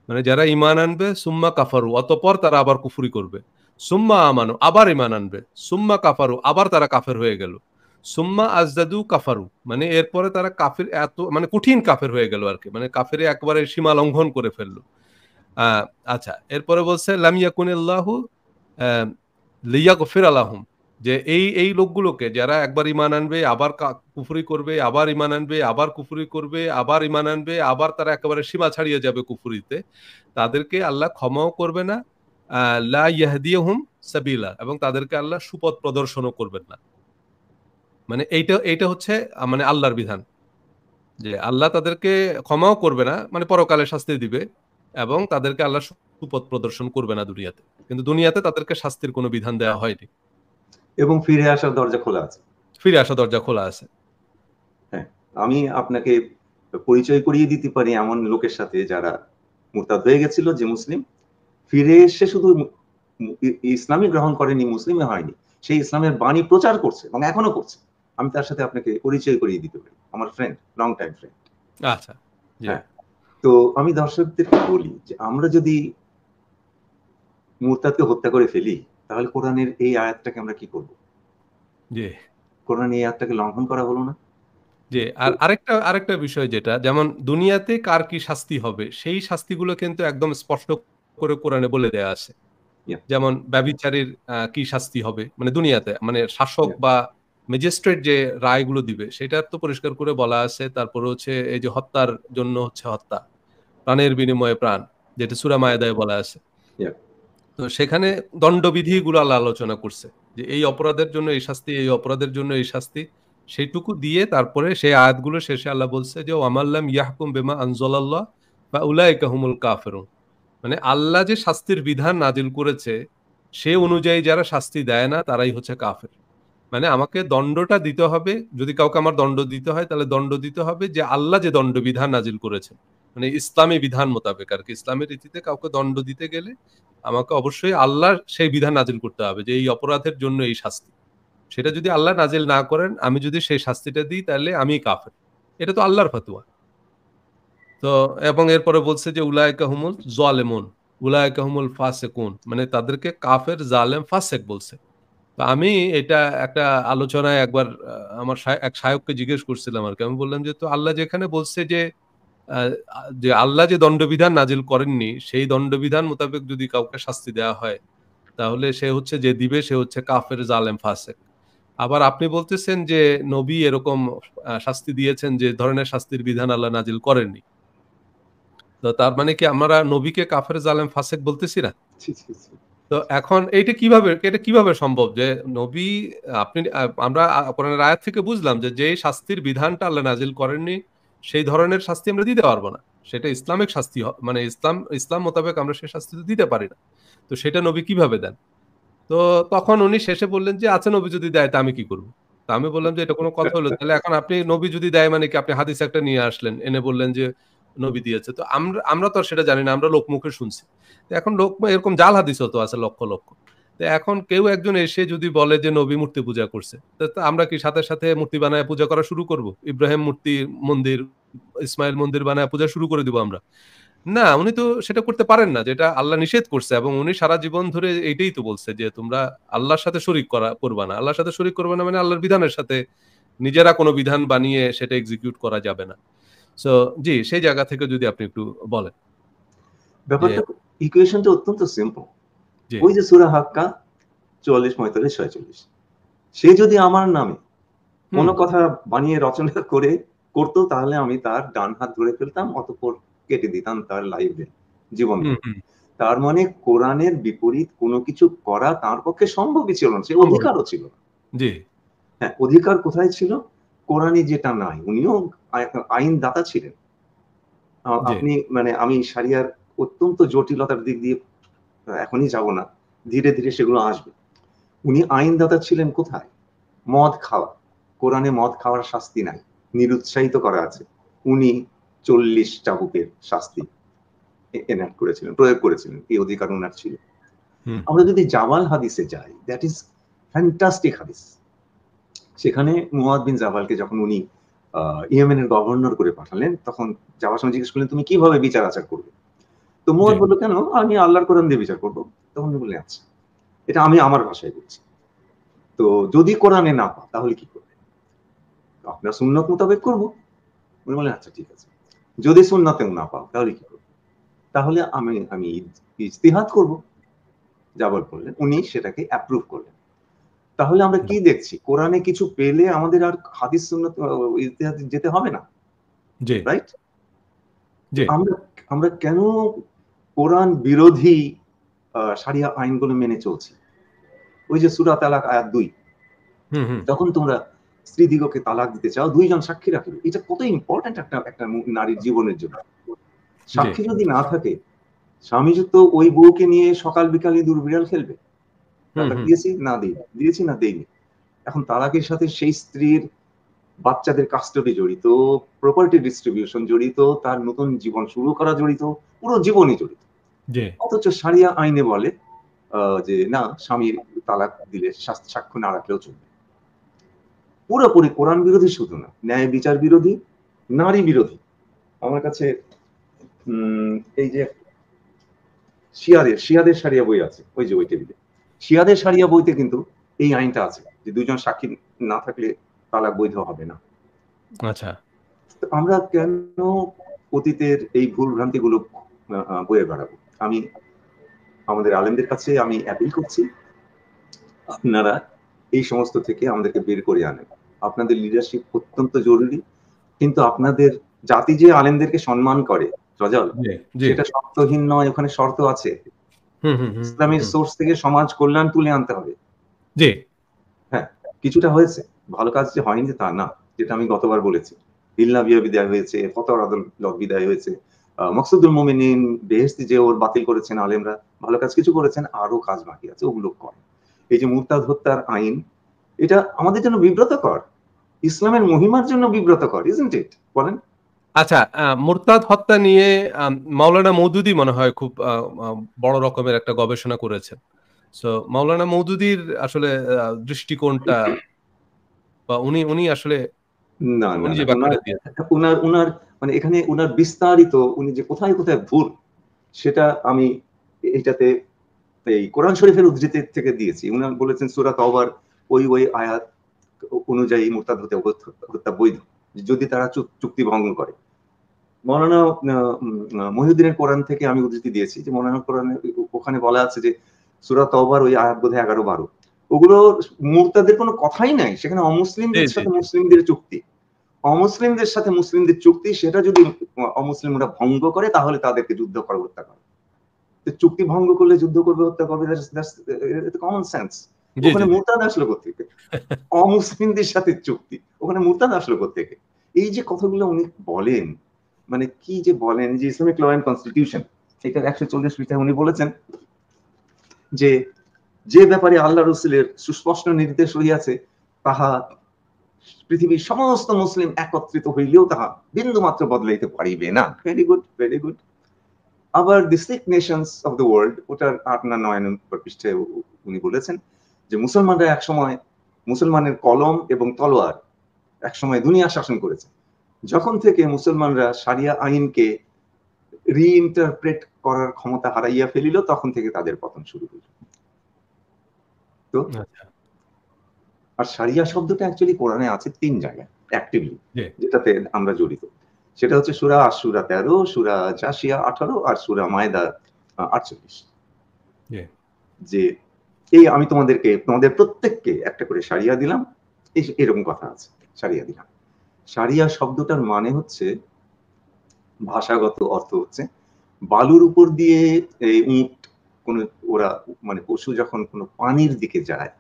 মানে যারা ঈমান আনবে, সুম্মা কাফারু, অতঃপর তারা আবার কুফরি করবে, সুম্মা আমানু, আবার ঈমান আনবে, সুম্মা কাফারু, আবার তারা কাফের হয়ে গেল, সুম্মা আজদাদু কাফারু, মানে এরপরে তারা কাফের, এত মানে কঠিন কাফের হয়ে গেল আর কি, মানে কাফেরে একবারে সীমা লঙ্ঘন করে ফেললো। আচ্ছা, এরপরে বলছে লাম ইয়াকুনিল্লাহু লিয়াগফিরা লাহুম, যে এই লোকগুলোকে যারা একবার ঈমান আনবে, আবার কুফরি করবে, আবার ঈমান আনবে, আবার কুফরি করবে, আবার ঈমান আনবে, আবার তারা একেবারে সীমা ছাড়িয়ে যাবে কুফরিতে, তাদেরকে আল্লাহ ক্ষমাও করবে না, লা ইয়াহদিয়াহুম সাবিলা, এবং তাদেরকে আল্লাহ সুপথ প্রদর্শনও করবেন না। মানে এইটা হচ্ছে মানে আল্লাহর বিধান, যে আল্লাহ তাদেরকে ক্ষমাও করবে না, মানে পরকালে শাস্তি দিবে, এবং তাদেরকে আল্লাহ সুপথ প্রদর্শন করবে না দুনিয়াতে, কিন্তু দুনিয়াতে তাদেরকে শাস্তির কোনো বিধান দেওয়া হয়নি, এবং ফিরে আসার দরজা খোলা আছে। ফিরে আসা দরজা খোলা আছে। হ্যাঁ, আমি আপনাকে পরিচয় করিয়ে দিতে পারি এমন লোকের সাথে যারা মুরতাদ হয়ে গেছিল, যে মুসলিম ফিরে এসে শুধু ইসলামই গ্রহণ করেনি, মুসলিমই হয়নি, সেই ইসলামের বাণী প্রচার করছে এবং এখনো করছে। আমি তার সাথে আপনাকে পরিচয় করিয়ে দিতে পারি, আমার ফ্রেন্ড, লং টাইম ফ্রেন্ড। আচ্ছা, হ্যাঁ, তো আমি দর্শকদেরকে বলি যে আমরা যদি মুরতাদকে হত্যা করে ফেলি, তাহলে কোরআনের এই আয়াতটাকে আমরা কি করব? জি, কোরআনের এই আয়াতটাকে লঙ্ঘন করা হলো না? জি। আর আরেকটা বিষয়, যেটা যেমন দুনিয়াতে কার কি শাস্তি হবে, সেই শাস্তিগুলো কিন্তু একদম স্পষ্ট করে কোরআনে বলে দেয়া আছে। যেমন ব্যভিচারীর কি শাস্তি হবে, মানে দুনিয়াতে, মানে শাসক বা ম্যাজিস্ট্রেট যে রায়গুলো দিবে সেটা তো পরিষ্কার করে বলা আছে। তারপরে হচ্ছে এই যে হত্যার জন্য হচ্ছে হত্যা, প্রাণের বিনিময়ে প্রাণ, যেটা সূরা মায়েদায় বলা আছে। তো সেখানে দণ্ডবিধিগুলো আল্লাহ আলোচনা করছে, যে এই অপরাধের জন্য এই শাস্তি, এই অপরাধের জন্য এই শাস্তি, সেইটুকু দিয়ে তারপরে সেই আয়াতগুলো শেষে আল্লাহ বলছে যে ওয়ামাল্লাম ইয়াহকুম বিমা আনজালাল্লাহ বা উলাইকা হুমুল কাফিরুন, মানে আল্লাহ যে শাস্তির বিধান নাজিল করেছে সে অনুযায়ী যারা শাস্তি দেয় না তারাই হচ্ছে কাফের। মানে আমাকে দণ্ডটা দিতে হবে, যদি কাউকে আমার দণ্ড দিতে হয় তাহলে দণ্ড দিতে হবে যে আল্লাহ যে দণ্ড বিধান নাজিল করেছেন, মানে ইসলামী বিধান মোতাবেক আর কি। ইসলামের রীতিতে কাউকে দণ্ড দিতে গেলে আমাকে অবশ্যই আল্লাহ সেই বিধান নাজিল করতে হবে যে এই অপরাধের জন্য এই শাস্তি। সেটা যদি আল্লাহ নাজিল না করেন, আমি যদি সেই শাস্তিটা দিই তাহলে আমি কাফের। এটা তো আল্লাহর ফতোয়া। তো এবং এরপরে বলছে যে উলাইকা হুমুল যালিমুন, উলাইকা হুমুল ফাসিকুন, মানে তাদেরকে কাফের, জালেম, ফাসেক বলছে। তো আমি এটা একটা আলোচনায় একবার আমার এক শায়ককে জিজ্ঞেস করছিলাম আর কি। আমি বললাম যে তো আল্লাহ যেখানে বলছে যে আল্লাহ যে দণ্ডবিধান নাজিল করেননি সেই দণ্ডবিধান মোতাবেক যদি কাউকে শাস্তি দেওয়া হয় তাহলে সে হচ্ছে যে দিবে সে হচ্ছে কাফের, জালেম, ফাসেক। আবার আপনি বলতেছেন যে নবী এরকম শাস্তি দিয়েছেন যে ধরনের শাস্তির বিধান আল্লাহ নাজিল করেননি। তো তার মানে কি আমরা নবীকে কাফের, জালেম, ফাসেক বলতেছি না? তো এখন এটা কিভাবে সম্ভব যে নবী, আপনি আমরা কোরআনের আয়াত থেকে বুঝলাম যে যে শাস্তির বিধানটা আল্লাহ নাজিল করেননি সেই ধরনের শাস্তি আমরা দিতে পারবো না, সেটা ইসলামিক শাস্তি, মানে ইসলাম মোতাবেক আমরা সেই শাস্তি তো দিতে পারি না। তো সেটা নবী কিভাবে দেন? তো তখন উনি শেষে বললেন যে আচ্ছা, নবী যদি দেয় তা আমি কি করবো? তা আমি বললাম যে এটা কোনো কথা হলো? তাহলে এখন আপনি নবী যদি দেয় মানে কি আপনি হাদিস একটা নিয়ে আসলেন, এনে বললেন যে নবী দিয়েছে। তো আমরা তো আর সেটা জানি না, আমরা লোকমুখে শুনছি। এখন লোক এরকম জাল হাদিসও তো আছে লক্ষ লক্ষ। তো এখন কেউ একজন এসে যদি বলে যে নবী মূর্তি পূজা করছে, তো আমরা কি সাথে সাথে মূর্তি বানায় পূজা করা শুরু করব? ইব্রাহিম মূর্তি মন্দির, ইসমাইল মন্দির বানায় পূজা শুরু করে দিব আমরা? না, উনি তো সেটা করতে পারেন না, যেটা আল্লাহ নিষেধ করছে। এবং উনি সারা জীবন ধরে এইটাই তো বলছে যে তোমরা আল্লাহর সাথে শরীক করবা না। আল্লাহর সাথে শরীক করবে না মানে আল্লাহর বিধানের সাথে নিজেরা কোনো বিধান বানিয়ে সেটা এক্সিকিউট করা যাবে না। সো জি, সেই জায়গা থেকে যদি আপনি একটু বলেন যে ব্যাপারটা, ইকুয়েশনটা অত্যন্ত সিম্পল। জি ওই যে সূরা হাক্কা 44, 45, 46, সে যদি আমার নামে হুম কোনো কথা বানিয়ে রচনা করে করতো, তাহলে আমি তার ডান হাত ধরে ফেলতাম, অতঃপর কেটে দিতাম তার লাইফে, জীবন হুম থেকে। হুম তার মানে কোরআনের বিপরীত কোনো কিছু করা তার পক্ষে সম্ভবই ছিল না, সে সম্ভব না। অধিকারও ছিল না। জি হ্যাঁ, অধিকার কোথায় ছিল? কোরআনে যেটা নাই। উনিও আইন দাতা ছিলেন। জি আপনি মানে আমি শারিয়ার অত্যন্ত জটিলতার দিক দিয়ে এখনই যাব না, ধীরে ধীরে সেগুলো আসবে। উনি আইনদাতা ছিলেন কোথায়? মদ খাওয়া। কোরআনে মদ খাওয়ার শাস্তি নাই, নিরুৎসাহিত করা আছে। উনি 40 চাবুকের শাস্তি এনাক্ট করেছিলেন, প্রয়োগ করেছিলেন। এই অধিকার ওনার ছিল। হুম আমরা যদি জাবাল হাদিসে যাই, দ্যাট ইজ ফ্যান্টাস্টিক হাদিস। সেখানে মুয়াদ বিন জাবালকে যখন উনি ইয়েমেনের গভর্নর করে পাঠালেন, তখন যাওয়ার সময় জিজ্ঞেস করলেন, তুমি কিভাবে বিচার আচার করবে? তো জি মুয়াদ বলল, কেন, আমি আল্লাহর কোরআন দিয়ে বিচার করবো। তখন উনি বললেন, আচ্ছা, এটা আমি আমার ভাষায় বলছি। তো যদি কোরআনে না পাও তাহলে কি করবে? আপনার সুন্নত মোতাবেক করবো। উনি বললেন, আচ্ছা ঠিক আছে। যদি সুন্নাতেও না পাও তাহলে কি করবে? তাহলে আমি আমি ইজতিহাদ করবো। জাবর বললেন, উনি সেটাকে অ্যাপ্রুভ করলেন। তাহলে আমরা কি দেখছি? কোরআনে কিছু পেলে আমাদের আর হাদিস সুন্নাত ইজতিহাদ যেতে হবে না, জি রাইট? জি আমরা আমরা কেন কোরআন বিরোধী শারিয়া আইনগুলো মেনে চলছি? ওই যে সূরা তালাক আয়াত 2, হুম হুম যখন তোমরা স্ত্রীদিগকে তালাক দিতে চাও, 2 জন সাক্ষী রাখবে। এটা কত ইম্পর্টেন্ট একটা একটা নারীর জীবনের জন্য। জি সাক্ষী যদি না থাকে, স্বামী তো ওই বউকে নিয়ে সকাল বিকাল ইঁদুর বিড়াল খেলবে। হুম তালাক হুম দিয়েছি না দিইনি, দিয়েছি না দেইনি। এখন তালাকের সাথে সেই স্ত্রীর বাচ্চাদের কাস্টডি জড়িত, প্রপার্টি ডিস্ট্রিবিউশন জড়িত, তার নতুন জীবন শুরু করা জড়িত, পুরো জীবনই জড়িত। জি অথচ শারিয়া আইনে বলে যে না, স্বামীর তালাক দিলে সাক্ষ্য না রাখলেও চলবে। পুরোপুরি কোরআন বিরোধী শুধু না, ন্যায় বিচার বিরোধী, নারী বিরোধী। আমার কাছে উম এই যে শিয়াদের শারিয়া বই আছে, ওই যে ওই টেবিলে, শিয়াদের শারিয়া বইতে কিন্তু এই আইনটা আছে যে 2 জন সাক্ষী না থাকলে তালাক বৈধ হবে না। আচ্ছা তো আমরা কেন অতীতের এই ভুল ভ্রান্তিগুলো বয়ে বেড়াবো? আমি আমাদের আলেমদের কাছে আমি অ্যাপিল করছি, আপনারা এই সমস্ত থেকে আমাদেরকে বের করে আনেন। আপনাদের লিডারশিপ অত্যন্ত জরুরি। কিন্তু আপনাদের জাতি যে আলেমদেরকে সম্মান করে, সজল, জি জি সেটা শর্তহীন নয়, ওখানে শর্ত আছে। হুম হুম হুম ইসলামের হুম সোর্স থেকে সমাজ কল্যাণ তুলে আনতে হবে। জি হ্যাঁ, কিছুটা হয়েছে, ভালো কাজ যে হয়নি তা না, যেটা আমি গতবার বলেছি। হিল্লা বিয়া বিদায় হয়েছে, ফতোয়ার আদালত বিদায় হয়েছে, মকসুদুল মোমিনিন বেহেশতি যে ওর বাতিল করেছেন আলেমরা, ভালো কাজ কিছু করেছেন, আরো কাজ বাকি আছে, ওগুলো করেন। এই যে মুরতাদ হত্যার আইন, এটা আমাদের জন্য বিব্রতকর, ইসলামের মহিমার জন্য বিব্রতকর, ইজন্ট ইট? বলেন। আচ্ছা, মুরতাদ হত্যা নিয়ে মাওলানা মওদুদী মনে হয় খুব বড় রকমের একটা গবেষণা করেছেন। সো মাওলানা মওদুদীর আসলে দৃষ্টিকোণটা বা উনি উনি আসলে না না উনি না, যে উনার ব্যাখ্যাটা দিয়েছেন। উনার উনার মানে এখানে উনার বিস্তারিত, উনি যে কোথায় কোথায় ভুল, সেটা আমি এইটাতে এই কোরআন শরীফের উদ্ধৃতি থেকে দিয়েছি। উনি বলেছেন সূরা তাওবার ওই আয়াত অনুযায়ী মুরতাদ হত্যা বৈধ, যদি তারা চুক্তি ভঙ্গ করে। মৌলানা মহিউদ্দিনের কোরআন থেকে আমি উদ্ধৃতি দিয়েছি যে মৌলানা কোরআনে ওখানে বলা আছে যে সূরা তাওবার ওই আয়াত বোধহয় 11-12, ওগুলো মুরতাদের কোনো কথাই নাই, সেখানে জি অমুসলিমদের জি সাথে জি মুসলিমদের চুক্তি। অমুসলিমদের সাথে মুসলিমদের চুক্তি, সেটা যদি অমুসলিমরা ভঙ্গ করে তাহলে তাদেরকে যুদ্ধ করে হত্যা করে। চুক্তি ভঙ্গ করলে যুদ্ধ করবে, হত্যা করবে, কমন সেন্স। জি ওখানে জি জি মুরতাদ আসলো কোত্থেকে? অমুসলিমদের সাথে চুক্তি, ওখানে মুরতাদ আসলো কোত্থেকে? এই যে কথাগুলো উনি বলেন, মানে কি যে বলেন, যে ইসলামিক ল এন্ড কনস্টিটিউশন, এটার 140 পৃষ্ঠায় উনি বলেছেন যে যে ব্যাপারে আল্লাহ রসুলের সুস্পষ্ট নির্দেশ হইয়াছে, তাহা পৃথিবীর সমস্ত মুসলিম একত্রিত হইলেও তাহা বিন্দু মাত্র বদলাইতে পারিবে না। Very good, very good. আবার the sick nations of the world, ওটার 8 না 9 নম্বর পৃষ্ঠায় উনি বলেছেন যে মুসলমানরা একসময়, মুসলমানের কলম এবং তলোয়ার একসময় দুনিয়া শাসন করেছে। যখন থেকে মুসলমানরা শারিয়া আইনকে রিইন্টারপ্রেট করার ক্ষমতা হারাইয়া ফেলিল, তখন থেকে তাদের পতন শুরু হইল। তো আর শারিয়া শব্দটা অ্যাকচুয়ালি কোরআনে আছে 3 জায়গায় অ্যাক্টিভলি, যেটাতে আমরা জড়িত। সেটা হচ্ছে সূরা আশ-শূরা 13, সূরা জাসিয়া 18 আর সূরা মায়দা 48। যে এই আমি তোমাদের প্রত্যেককে একটা করে শারিয়া দিলাম, এরকম কথা আছে, শারিয়া দিলাম। শারিয়া শব্দটার মানে হচ্ছে, ভাষাগত অর্থ হচ্ছে বালুর উপর দিয়ে উট, কোন ওরা মানে পশু যখন কোনো পানির দিকে যায়,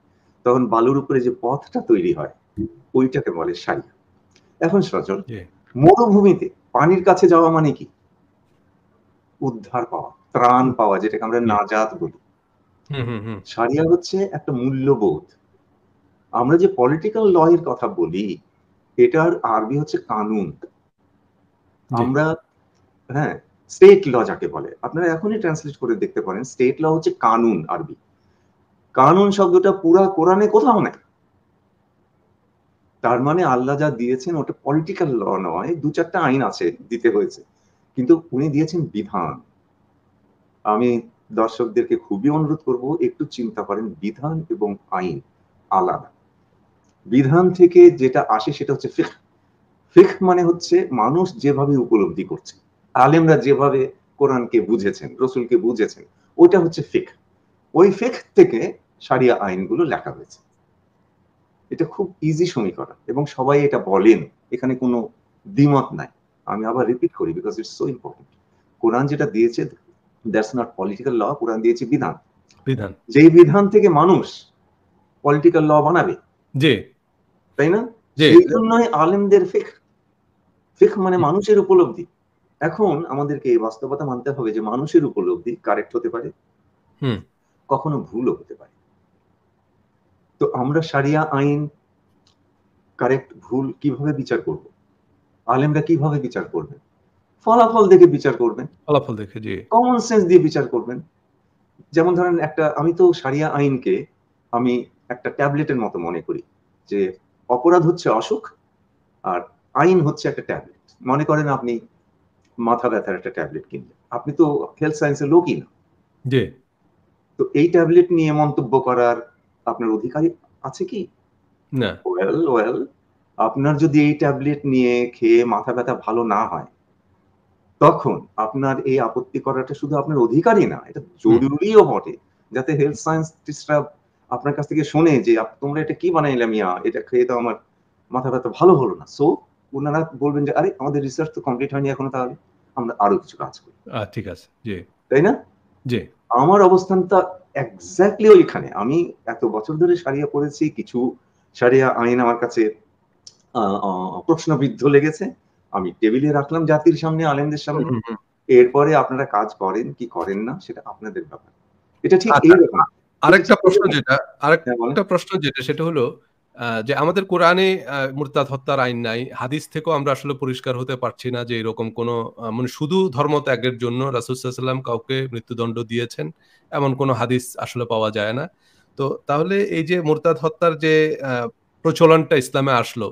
তখন বালুর উপরে যে পথটা তৈরি হয় ওইটাকে বলে শারিয়া। এখন সজল, মরুভূমিতে পানির কাছে যাওয়া মানে কি? উদ্ধার পাওয়া, ত্রাণ পাওয়া, যেটাকে আমরা নাজাত বলি। শারিয়া হচ্ছে একটা মূল্যবোধ। আমরা যে পলিটিক্যাল ল এর কথা বলি, এটার আরবি হচ্ছে কানুন। আমরা হ্যাঁ, স্টেট ল যাকে বলে, আপনারা এখনই ট্রান্সলেট করে দেখতে পারেন, স্টেট ল হচ্ছে কানুন আরবি। কানুন শব্দটা পুরা কোরআনে কোথাও নাই। তার মানে আল্লাহ যা দিয়েছেন ওটা পলিটিক্যাল ল নয়, 2-4টা আইন আছে, দিতে হয়েছে, কিন্তু উনি দিয়েছেন বিধান। আমি দর্শকদেরকে খুবই অনুরোধ করব, একটু চিন্তা করেন, বিধান এবং আইন আলাদা। বিধান থেকে যেটা আসে সেটা হচ্ছে ফিকহ। ফিকহ মানে হচ্ছে মানুষ যেভাবে উপলব্ধি করছে, আলেমরা যেভাবে কোরআনকে বুঝেছেন, রসুলকে বুঝেছেন, ওটা হচ্ছে ফিকহ। ওই ফিকহ থেকে শারিয়া আইনগুলো লেখা হয়েছে। এটা খুব ইজি সমীকরণ এবং সবাই এটা বলেন, এখানে কোনো দ্বিমত নাই। আমি আবার রিপিট করি, বিকজ ইটস সো ইম্পর্টেন্ট। কোরআন যেটা দিয়েছে, দ্যাটস নট পলিটিক্যাল ল, কোরআন দিয়েছে বিধান। যেই বিধান থেকে মানুষ পলিটিক্যাল ল বানাবে, তাই না? সেই জন্যই আলেমদের ফিকহ। ফিকহ মানে মানুষের উপলব্ধি। এখন আমাদেরকে এই বাস্তবতা মানতে হবে যে মানুষের উপলব্ধি কারেক্ট হতে পারে, কখনো ভুলও হতে পারে। তো আমরা শারিয়া আইন কারেক্ট ভুল কিভাবে বিচার করব? আলেমরা কিভাবে বিচার করবেন? ফলাফল দেখে বিচার করবেন, ফলাফল দেখে, জি, কমন সেন্স দিয়ে বিচার করবেন। যেমন ধরেন, আমি তো শারিয়া আইনকে আমি একটা ট্যাবলেটের মতো মনে করি, যে অপরাধ হচ্ছে অসুখ আর আইন হচ্ছে একটা ট্যাবলেট। মনে করেন আপনি মাথা ব্যথার একটা ট্যাবলেট কিনলেন, আপনি তো হেলথ সায়েন্সের লোকই না, তো এই ট্যাবলেট নিয়ে মন্তব্য করার আপনার অধিকার আছে কি? না। ওয়েল, আপনার যদি এই ট্যাবলেট নিয়ে খেয়ে মাথা ব্যথা ভালো না হয়, তখন আপনার এই আপত্তি করাটা শুধু আপনার অধিকারই না, এটা জরুরিও বটে, যাতে হেলথ সায়েন্টিস্টরা আপনার কাছ থেকে শোনে যে তোমরা এটা কি বানাইলাম, এটা খেয়ে তো আমার মাথা ব্যথা ভালো হলো না। সো ওনারা বলবেন যে আরে আমাদের রিসার্চ তো কমপ্লিট হয়নি এখনো, তাহলে আমরা আরো কিছু কাজ করি। ঠিক আছে, জি, তাই না? জি, আমার অবস্থানটা এক্স্যাক্টলি ওইখানে। আমি এত বছর ধরে শারিয়া পড়েছি, কিছু শারিয়া আইন আমার কাছে প্রশ্নবিদ্ধ লেগেছে, আমি টেবিলে রাখলাম জাতির সামনে, আলেমদের সামনে। এরপরে আপনারা কাজ করেন কি করেন না সেটা আপনাদের ব্যাপার। এটা ঠিক এইরকম। আরেকটা প্রশ্ন যেটা সেটা হলো যে আমাদের কোরআনে মুরতাদ হত্যার আইন নাই, হাদিস থেকেও আমরা আসলে পরিষ্কার হতে পারছি না যে এরকম কোন মানে শুধু ধর্ম ত্যাগের জন্য রাসূল সাল্লাল্লাহু আলাইহি ওয়াসাল্লাম কাউকে মৃত্যুদণ্ড দিয়েছেন এমন কোন হাদিস আসলে পাওয়া যায় না। তো তাহলে এই যে মুরতাদ হত্যার যে প্রচলনটা ইসলামে আসলো,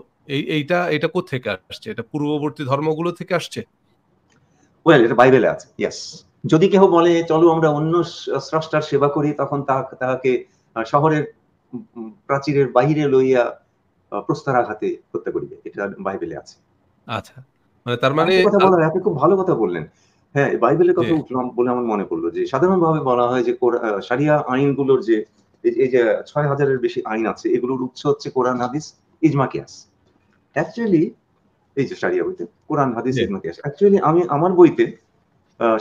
এইটা কোথা থেকে আসছে? এটা পূর্ববর্তী ধর্মগুলো থেকে আসছে? ওয়েল, এটা বাইবেলে আছে, ইয়েস। যদি কেউ বলে চলো আমরা অন্য স্রষ্টার সেবা করি, তখন তাহাকে শহরের প্রাচীরের বাইরে লইয়া প্রস্তরাঘাতে হত্যা করিবে, এটা বাইবেলে আছে। আচ্ছা, মানে তার মানে আপনি খুব ভালো কথা বললেন। হ্যাঁ, বাইবেলের কথা উঠলাম বলে আমার মনে পড়লো যে সাধারণভাবে বলা হয় যে শারিয়া আইনগুলোর যে এই যে ৬,০০০-এর বেশি আইন আছে, এগুলোর উৎস হচ্ছে কোরআন, হাদিস, ইজমা, কিয়াস। অ্যাকচুয়ালি এই যে শারিয়া বইতে কোরআন, হাদিস, ইজমা, কিয়াস, অ্যাকচুয়ালি আমি আমার বইতে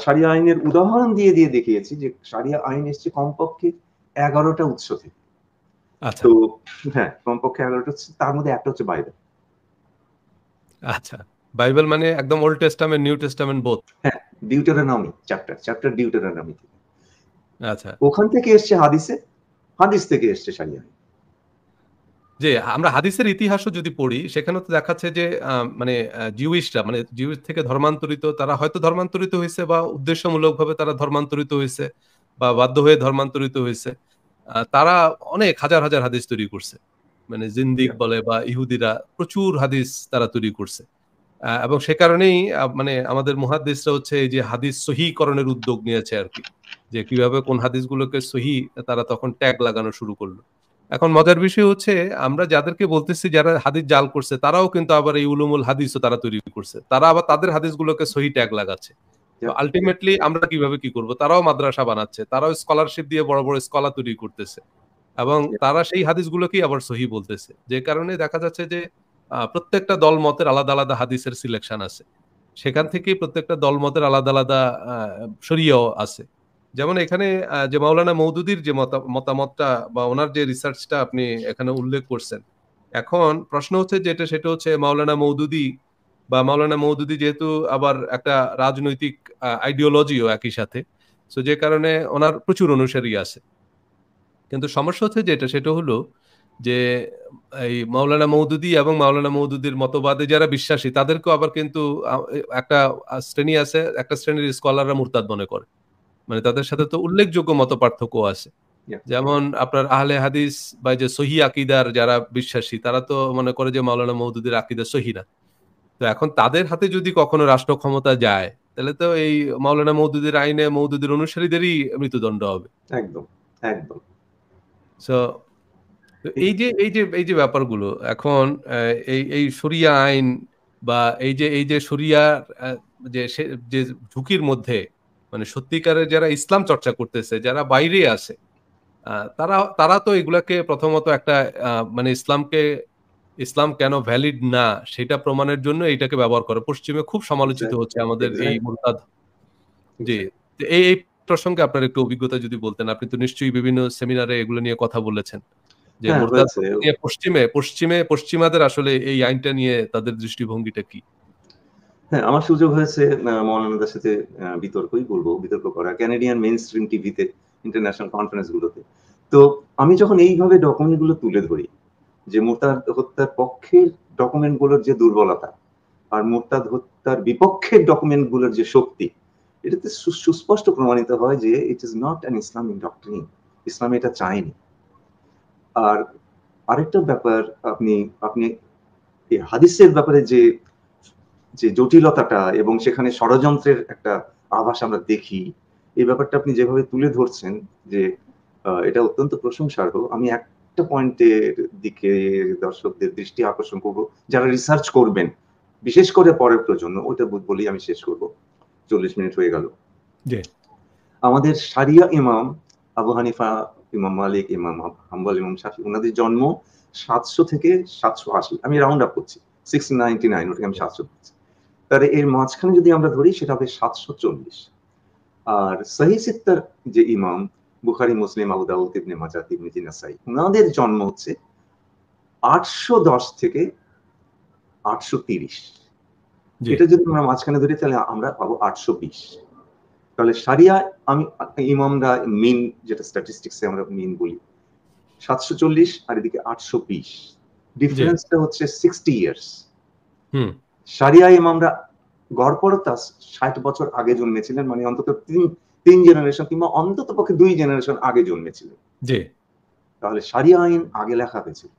শারিয়া আইনের উদাহরণ দিয়ে দেখিয়েছি যে শারিয়া আইন এসছে কমপক্ষে 11টা উৎস থেকে। তো হ্যাঁ, কমপক্ষে 11টা, তার মধ্যে একটা হচ্ছে বাইবেল। আচ্ছা, বাইবেল মানে একদম old testament, new testament both? হ্যাঁ, ডিউটেরোনমি চ্যাপ্টার ডিউটেরোনমি থেকে। আচ্ছা, ওখান থেকে এসছে হাদিসে, হাদিস থেকে এসছে শারিয়া। যে আমরা হাদিসের ইতিহাসও যদি পড়ি সেখানে তো দেখাচ্ছে যে মানে জিউইশরা মানে জিউস থেকে ধর্মান্তরিত তারা হয়তো ধর্মান্তরিত হয়েছে বা উদ্দেশ্যমূলকভাবে তারা ধর্মান্তরিত হয়েছে বা বাধ্য হয়ে ধর্মান্তরিত হয়েছে। তারা অনেক হাজার হাজার হাদিস তৈরি করছে। মানে জিন্দিক বলে বা ইহুদিরা প্রচুর হাদিস তারা তৈরি করছে। এবং সে কারণেই মানে আমাদের মুহাদ্দিসরা হচ্ছে এই যে হাদিস সহিকরণের উদ্যোগ নিয়েছে আরকি। যে কিভাবে কোন হাদিসগুলোকে সহিহ তারা তখন ট্যাগ লাগানো শুরু করলো। এখন মজার বিষয় হচ্ছে আমরা যাদেরকে বলতেছি যারা হাদিস জাল করছে তারাও কিন্তু আবার এই উলুমুল হাদিসও তারা তৈরি করছে। তারা আবার তাদের হাদিসগুলোকে সহিহ ট্যাগ লাগাচ্ছে। তো আল্টিমেটলি আমরা কিভাবে কি করব? তারাও মাদ্রাসা বানাচ্ছে। তারাও স্কলারশিপ দিয়ে বড়, বড় স্কলার তৈরি করতেছে। এবং তারা সেই হাদিসগুলোকেই আবার সহিহ বলতেছে। যে কারণে দেখা যাচ্ছে যে প্রত্যেকটা দল মতের আলাদা, আলাদা হাদিসের সিলেকশন আছে। সেখান থেকেই প্রত্যেকটা দল মতের আলাদা, আলাদা শরিয়াও আছে। যেমন এখানে যে মাওলানা মওদুদীর যে মতামতটা বা উনার যে রিসার্চটা আপনি এখানে উল্লেখ করছেন। এখন প্রশ্ন হচ্ছে যেটা সেটা হচ্ছে মাওলানা মওদুদী বা মাওলানা মওদুদী যেহেতু আবার একটা রাজনৈতিক আইডিওলজিও একই সাথে। সো যে কারণে উনার প্রচুর অনুসারী আছে। কিন্তু সমস্যা হচ্ছে যেটা সেটা হলো যে এই মাওলানা মওদুদী এবং মাওলানা মওদুদীর মতবাদে যারা বিশ্বাসী তাদেরকেও আবার কিন্তু একটা শ্রেণী আছে, একটা শ্রেণীর স্কলাররা মুরতাদ মনে করে। মানে তাদের সাথে তো উল্লেখযোগ্য মতপার্থক্য আছে। যেমন আপনার আহলে হাদিস বা যে সহি আকীদার যারা বিশ্বাসী তারা তো মনে করে যে মাওলানা মওদুদীর আকীদা সহি না। তো এখন তাদের হাতে যদি কখনো রাষ্ট্র ক্ষমতা যায় তাহলে তো এই মাওলানা মওদুদীর আইনে মওদুদীর অনুসারীদেরই মৃত্যুদণ্ড হবে। একদম, একদম। সো এই যে ব্যাপারগুলো এখন এই শরিয়া আইন বা এই যে শরিয়ার যে যে ঝুঁকির মধ্যে মানে সত্যিকারের যারা ইসলাম চর্চা করতেছে, যারা বাইরে আছে, তারা তারা তো এগুলাকে প্রথমত একটা মানে ইসলাম কেন ভ্যালিড না সেটা প্রমাণের জন্য এইটাকে ব্যবহার করে। পশ্চিমে খুব সমালোচিত হচ্ছে আমাদের এই মুরতাদ। জি। এই প্রসঙ্গে আপনার একটু অভিজ্ঞতা যদি বলতেন। আপনি তো নিশ্চয়ই বিভিন্ন সেমিনারে এগুলো নিয়ে কথা বলেছেন। যে হ্যাঁ, মুরতাদ হয়েছে। নিয়ে পশ্চিমাদের আসলে এই আইনটা নিয়ে তাদের দৃষ্টিভঙ্গিটা কি? হ্যাঁ, আমার সুযোগ হয়েছে মৌলানাদের সাথে বিতর্ক করা ক্যানাডিয়ান মেইনস্ট্রিম টিভিতে, ইন্টারন্যাশনাল কনফারেন্স গুলোতে। তো আমি যখন এইভাবে ডকুমেন্ট গুলো তুলে ধরি যে মুরতাদ হত্যার পক্ষের ডকুমেন্ট গুলোর যে দুর্বলতা আর মুরতাদ হত্যার বিপক্ষের ডকুমেন্ট গুলোর যে শক্তি, এটাতে সুস্পষ্ট প্রমাণিত হয় যে it is not an Islamic doctrine. ইসলাম এটা চায়নি। আর আরেকটা ব্যাপার, আপনি আপনি এই হাদিসের ব্যাপারে যে যে জটিলতাটা এবং সেখানে ষড়যন্ত্রের একটা আভাস আমরা দেখি, এই ব্যাপারটা আপনি যেভাবে তুলে ধরছেন যে এটা অত্যন্ত প্রশংসার্হ। আমি একটা পয়েন্টের দিকে দর্শকদের দৃষ্টি আকর্ষণ করব, যারা রিসার্চ করবেন, বিশেষ করে পরের প্রজন্ম, ওটা বলেই আমি শেষ করব। 40 মিনিট হয়ে গেল। জি। আমাদের শারিয়া ইমাম আবু হানিফা, ইমাম মালিক, ইমাম হাম্বল, ইমাম শাফি, ওনাদের জন্ম 700 থেকে 780। আমি রাউন্ড আপ করছি, 699, ওটাকে আমি 700 করছি। তাহলে এর মাঝখানে যদি আমরা ধরি সেটা হবে 740। আর সহি সিত্তার যে ইমাম বুখারী, মুসলিম, আবু দাউদ, ইবনে মাজাহ, তিরমিজি, নাসাই, ওনাদের জন্ম হচ্ছে 810 থেকে 830। এটা যদি আমরা মাঝখানে ধরি তাহলে আমরা পাবো 820। তাহলে শারিয়া আমি ইমামরা মিন, যেটা স্ট্যাটিস্টিক্সে আমরা মিন বলি, 740 আর এদিকে 820, ডিফারেন্সটা হচ্ছে 60 ইয়ার্স। শারিয়া ইমামরা গড়পড়তা 60 বছর আগে জন্মেছিলেন, মানে অন্তত তিন জেনারেশন কিংবা অন্তত পক্ষে 2 জেনারেশন আগে জন্মেছিলেন। জি। তাহলে শারিয়া আইন আগে লেখা হয়েছিল,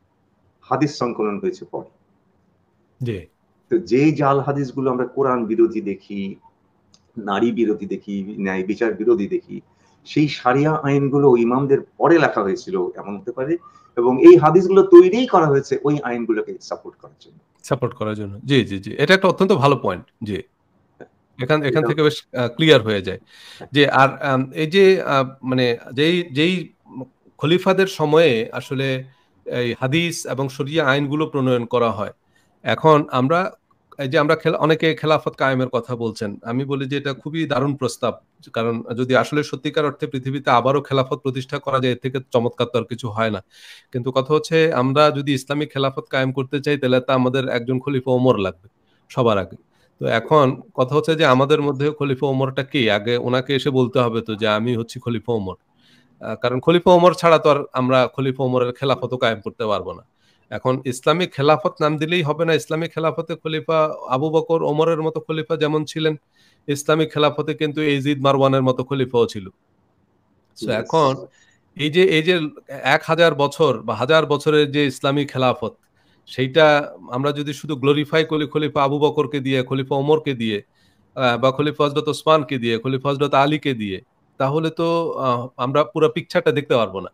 হাদিস সংকলন হয়েছে পরে। জি। তো যেই জাল হাদিসগুলো আমরা কোরআন বিরোধী দেখি, নারী বিরোধী দেখি, ন্যায় বিচার বিরোধী দেখি, সেই শারিয়া আইনগুলো ইমামদের পরে লেখা হয়েছিল এমন হতে পারে, এবং এই হাদিসগুলো তৈরিই করা হয়েছে ওই আইনগুলোকে সাপোর্ট করার জন্য। জি, জি, জি। এটা একটা অত্যন্ত ভালো পয়েন্ট। জি। এখান থেকে বেশ ক্লিয়ার হয়ে যায়। যে আর এই যে মানে যেই খলিফাদের সময়ে আসলে এই হাদিস এবং শরিয়া আইনগুলো প্রণয়ন করা হয়। এখন এই যে আমরা অনেকে খেলাফত কায়েমের কথা বলছেন। আমি বলি যে এটা খুবই দারুণ প্রস্তাব। কারণ যদি আসলে সত্যিকার অর্থে পৃথিবীতে আবারও খেলাফত প্রতিষ্ঠা করা যায়, এর থেকে চমৎকার তো আর কিছু হয় না। কিন্তু কথা হচ্ছে আমরা যদি ইসলামিক খেলাফত কায়েম করতে চাই তাহলে তো আমাদের একজন খলিফা ওমর লাগবে সবার আগে। তো এখন কথা হচ্ছে যে আমাদের মধ্যে খলিফা ওমরটা কে? আগে উনাকে এসে বলতে হবে তো যে আমি হচ্ছি খলিফা ওমর। কারণ খলিফা ওমর ছাড়া তো আর আমরা খলিফা ওমরের খেলাফতও কায়েম করতে পারবো না। এখন ইসলামিক খেলাফত নাম দিলেই হবে না। ইসলামিক খেলাফতে খলিফা আবু বকর ওমরের মতো খলিফা যেমন ছিলেন, ইসলামিক খেলাফতে কিন্তু এজিদ মারওয়ানের মতো খলিফাও ছিল। Yes. এখন এই যে 1000 বছর বা 1000 বছরের যে ইসলামী খেলাফত, সেইটা আমরা যদি শুধু গ্লোরিফাই করি খলিফা আবু বকরকে দিয়ে, খলিফা ওমরকে দিয়ে, বা খলিফা হযরত ওসমানকে দিয়ে, খলিফা হযরত আলীকে দিয়ে, তাহলে তো আমরা পুরো পিকচারটা দেখতে পারবো না।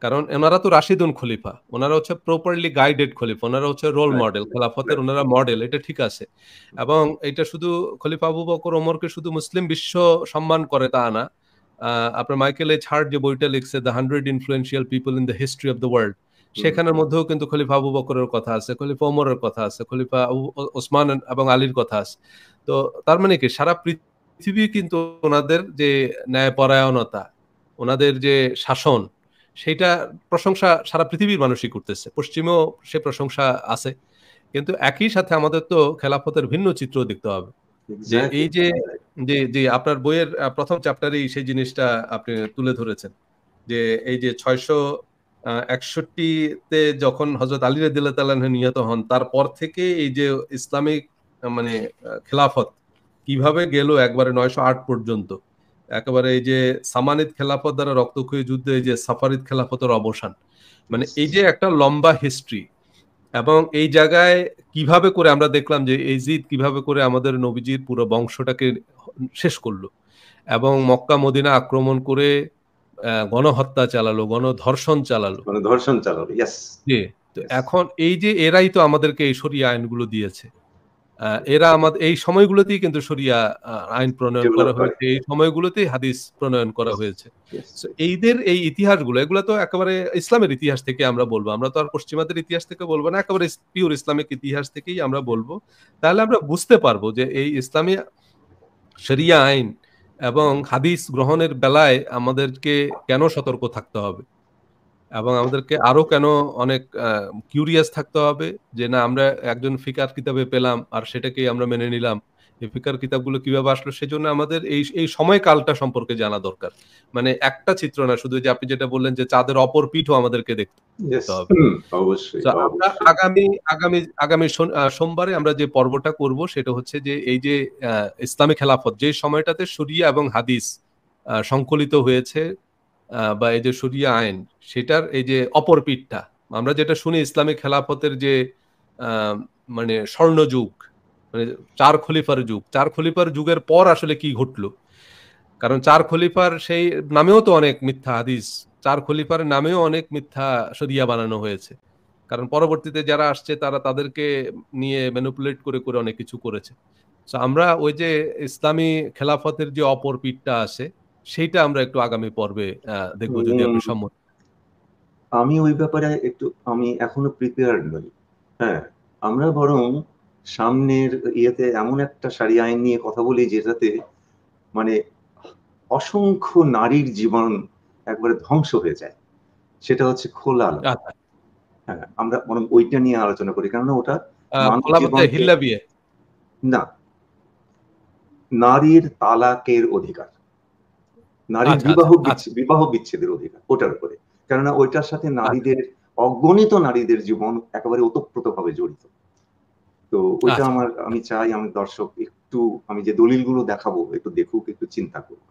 কারণ ওনারা তো রাশিদুন খলিফা, ওনারা হচ্ছে প্রপারলি গাইডেড খলিফা, ওনারা হচ্ছে রোল Right. মডেল খেলাফতের, Right. ওনারা মডেল, এটা ঠিক আছে। এবং এটা শুধু খলিফা আবু বকর ওমরকে শুধু মুসলিম বিশ্ব সম্মান করে তা না। আপনার মাইকেল এইচ হার্ট যে বইটা লিখছে, the 100 influential people in the history of the world, সেখানের মধ্যেও কিন্তু খলিফা আবু বকরের কথা আছে, খলিফা ওমরের কথা আছে, খলিফা ওসমান এবং আলীর কথা আছে। তো তার মানে কি, সারা পৃথিবী কিন্তু ওনাদের যে ন্যায়পরায়ণতা, ওনাদের যে শাসন, সেইটা প্রশংসা সারা পৃথিবীর মানুষই করতেছে, পশ্চিমেও সে প্রশংসা আছে। কিন্তু একই সাথে আমাদের তো খেলাফতের ভিন্ন চিত্র দেখতে হবে। যে Exactly. এই যে যে যে আপনার বইয়ের প্রথম চ্যাপ্টারেই সেই জিনিসটা আপনি তুলে ধরেছেন, যে এই যে 661-তে যখন হযরত আলী রাদিয়াল্লাহু তাআলা আনহু নিহত হন, তারপর থেকে এই যে ইসলামিক মানে খেলাফত কিভাবে গেল একবারে 908 পর্যন্ত, একেবারে এই যে সামানিদ খেলাফত দ্বারা রক্তক্ষয়ী যুদ্ধে এই যে সাফারিদ খেলাফতের অবসান, মানে এই যে একটা লম্বা হিস্ট্রি। এবং এই জায়গায় কিভাবে করে আমরা দেখলাম যে এজিদ কিভাবে করে আমাদের নবীজির পুরো বংশটাকে শেষ করলো, এবং মক্কা মদিনা আক্রমণ করে গণহত্যা চালালো, গণধর্ষণ চালালো। মানে ধর্ষণ চালালো। Yes. জি। তো Yes. এখন এই যে এরাই তো আমাদেরকে এই শরিয়া আইনগুলো দিয়েছে। এরা আমাদের এই সময়গুলোতেই কিন্তু শরিয়া আইন প্রণয়ন ডেভেলপ করা করে। হয়েছে, এই সময়গুলোতেই হাদিস প্রণয়ন করা Yes. হয়েছে। Yes. সো এইদের এই ইতিহাসগুলো, এগুলো তো একেবারে ইসলামের ইতিহাস থেকে আমরা বলবো, আমরা তো আর পশ্চিমাদের ইতিহাস থেকে বলবো না, একেবারে পিওর ইসলামিক ইতিহাস থেকেই আমরা বলবো। তাহলে আমরা বুঝতে পারবো যে এই ইসলামী শরিয়া আইন এবং হাদিস গ্রহণের বেলায় আমাদেরকে কেন সতর্ক থাকতে হবে, এবং আমাদেরকে আরো কেন অনেক কিউরিয়াস থাকতে হবে, যে না আমরা একজন ফিকার কিতাবে পেলাম আর সেটাকেই আমরা মেনে নিলাম। এই ফিকার কিতাবগুলো কিভাবে আসলো, সেজন্য আমাদের এই সময়কালটা সম্পর্কে জানা দরকার। মানে একটা চিত্র না, শুধু যে আপনি যেটা বললেন যে চাঁদের অপর পিঠও আমাদেরকে দেখতে Yes. হবে। অবশ্যই, তো আমরা অবশ্যই। আগামী আগামী আগামী সোমবারে আমরা যে পর্বটা করব সেটা হচ্ছে যে এই যে ইসলামী খেলাফত যে সময়টাতে শরিয়া এবং হাদিস সংকলিত হয়েছে, বা এই যে শরিয়া আইন, সেটার এই যে অপর পিঠটা, আমরা যেটা শুনি ইসলামিক খেলাফতের যে আহ, মানে স্বর্ণযুগ, মানে চার খলিফার যুগ, চার খলিফার যুগের পর আসলে কি ঘটলো। কারণ চার খলিফার সেই নামেও তো অনেক মিথ্যা হাদিস, চার খলিফার নামেও অনেক মিথ্যা শরিয়া বানানো হয়েছে। কারণ পরবর্তীতে যারা আসছে তারা তাদেরকে নিয়ে ম্যানিপুলেট করে করে অনেক কিছু করেছে। তো আমরা ওই যে ইসলামী খেলাফতের যে অপর পিঠটা আছে, সেইটা আমরা একটু আগামী পর্বে দেখবো, যদি আপনি উম, সম্মত। আমি ওই ব্যাপারে আমি এখনো প্রিপেয়ার্ড নই। হ্যাঁ, আমরা বরং সামনের ইয়েতে এমন একটা সারি আইন নিয়ে কথা বলি যেটাতে মানে অসংখ্য নারীর জীবন একবারে ধ্বংস হয়ে যায়। সেটা হচ্ছে খোলা আলো। আচ্ছা। হ্যাঁ, আমরা বরং ওইটা নিয়ে আলোচনা করি, কেননা ওটা মানব খোলা বলতে জীবনকে, হিল্লা বিয়ে? না, নারীর তালাকের অধিকার, নারীর আচ্ছা আচ্ছা আচ্ছা বিবাহ বিচ্ছেদের অধিকার, ওটার উপরে। কেননা ওইটার সাথে আচ্ছা নারীদের, অগণিত নারীদের জীবন একেবারে ওতপ্রোতভাবে জড়িত। তো ওইটা আচ্ছা। আমি চাই আমার দর্শক একটু, আমি যে দলিলগুলো দেখাবো একটু দেখুক, একটু চিন্তা করুক।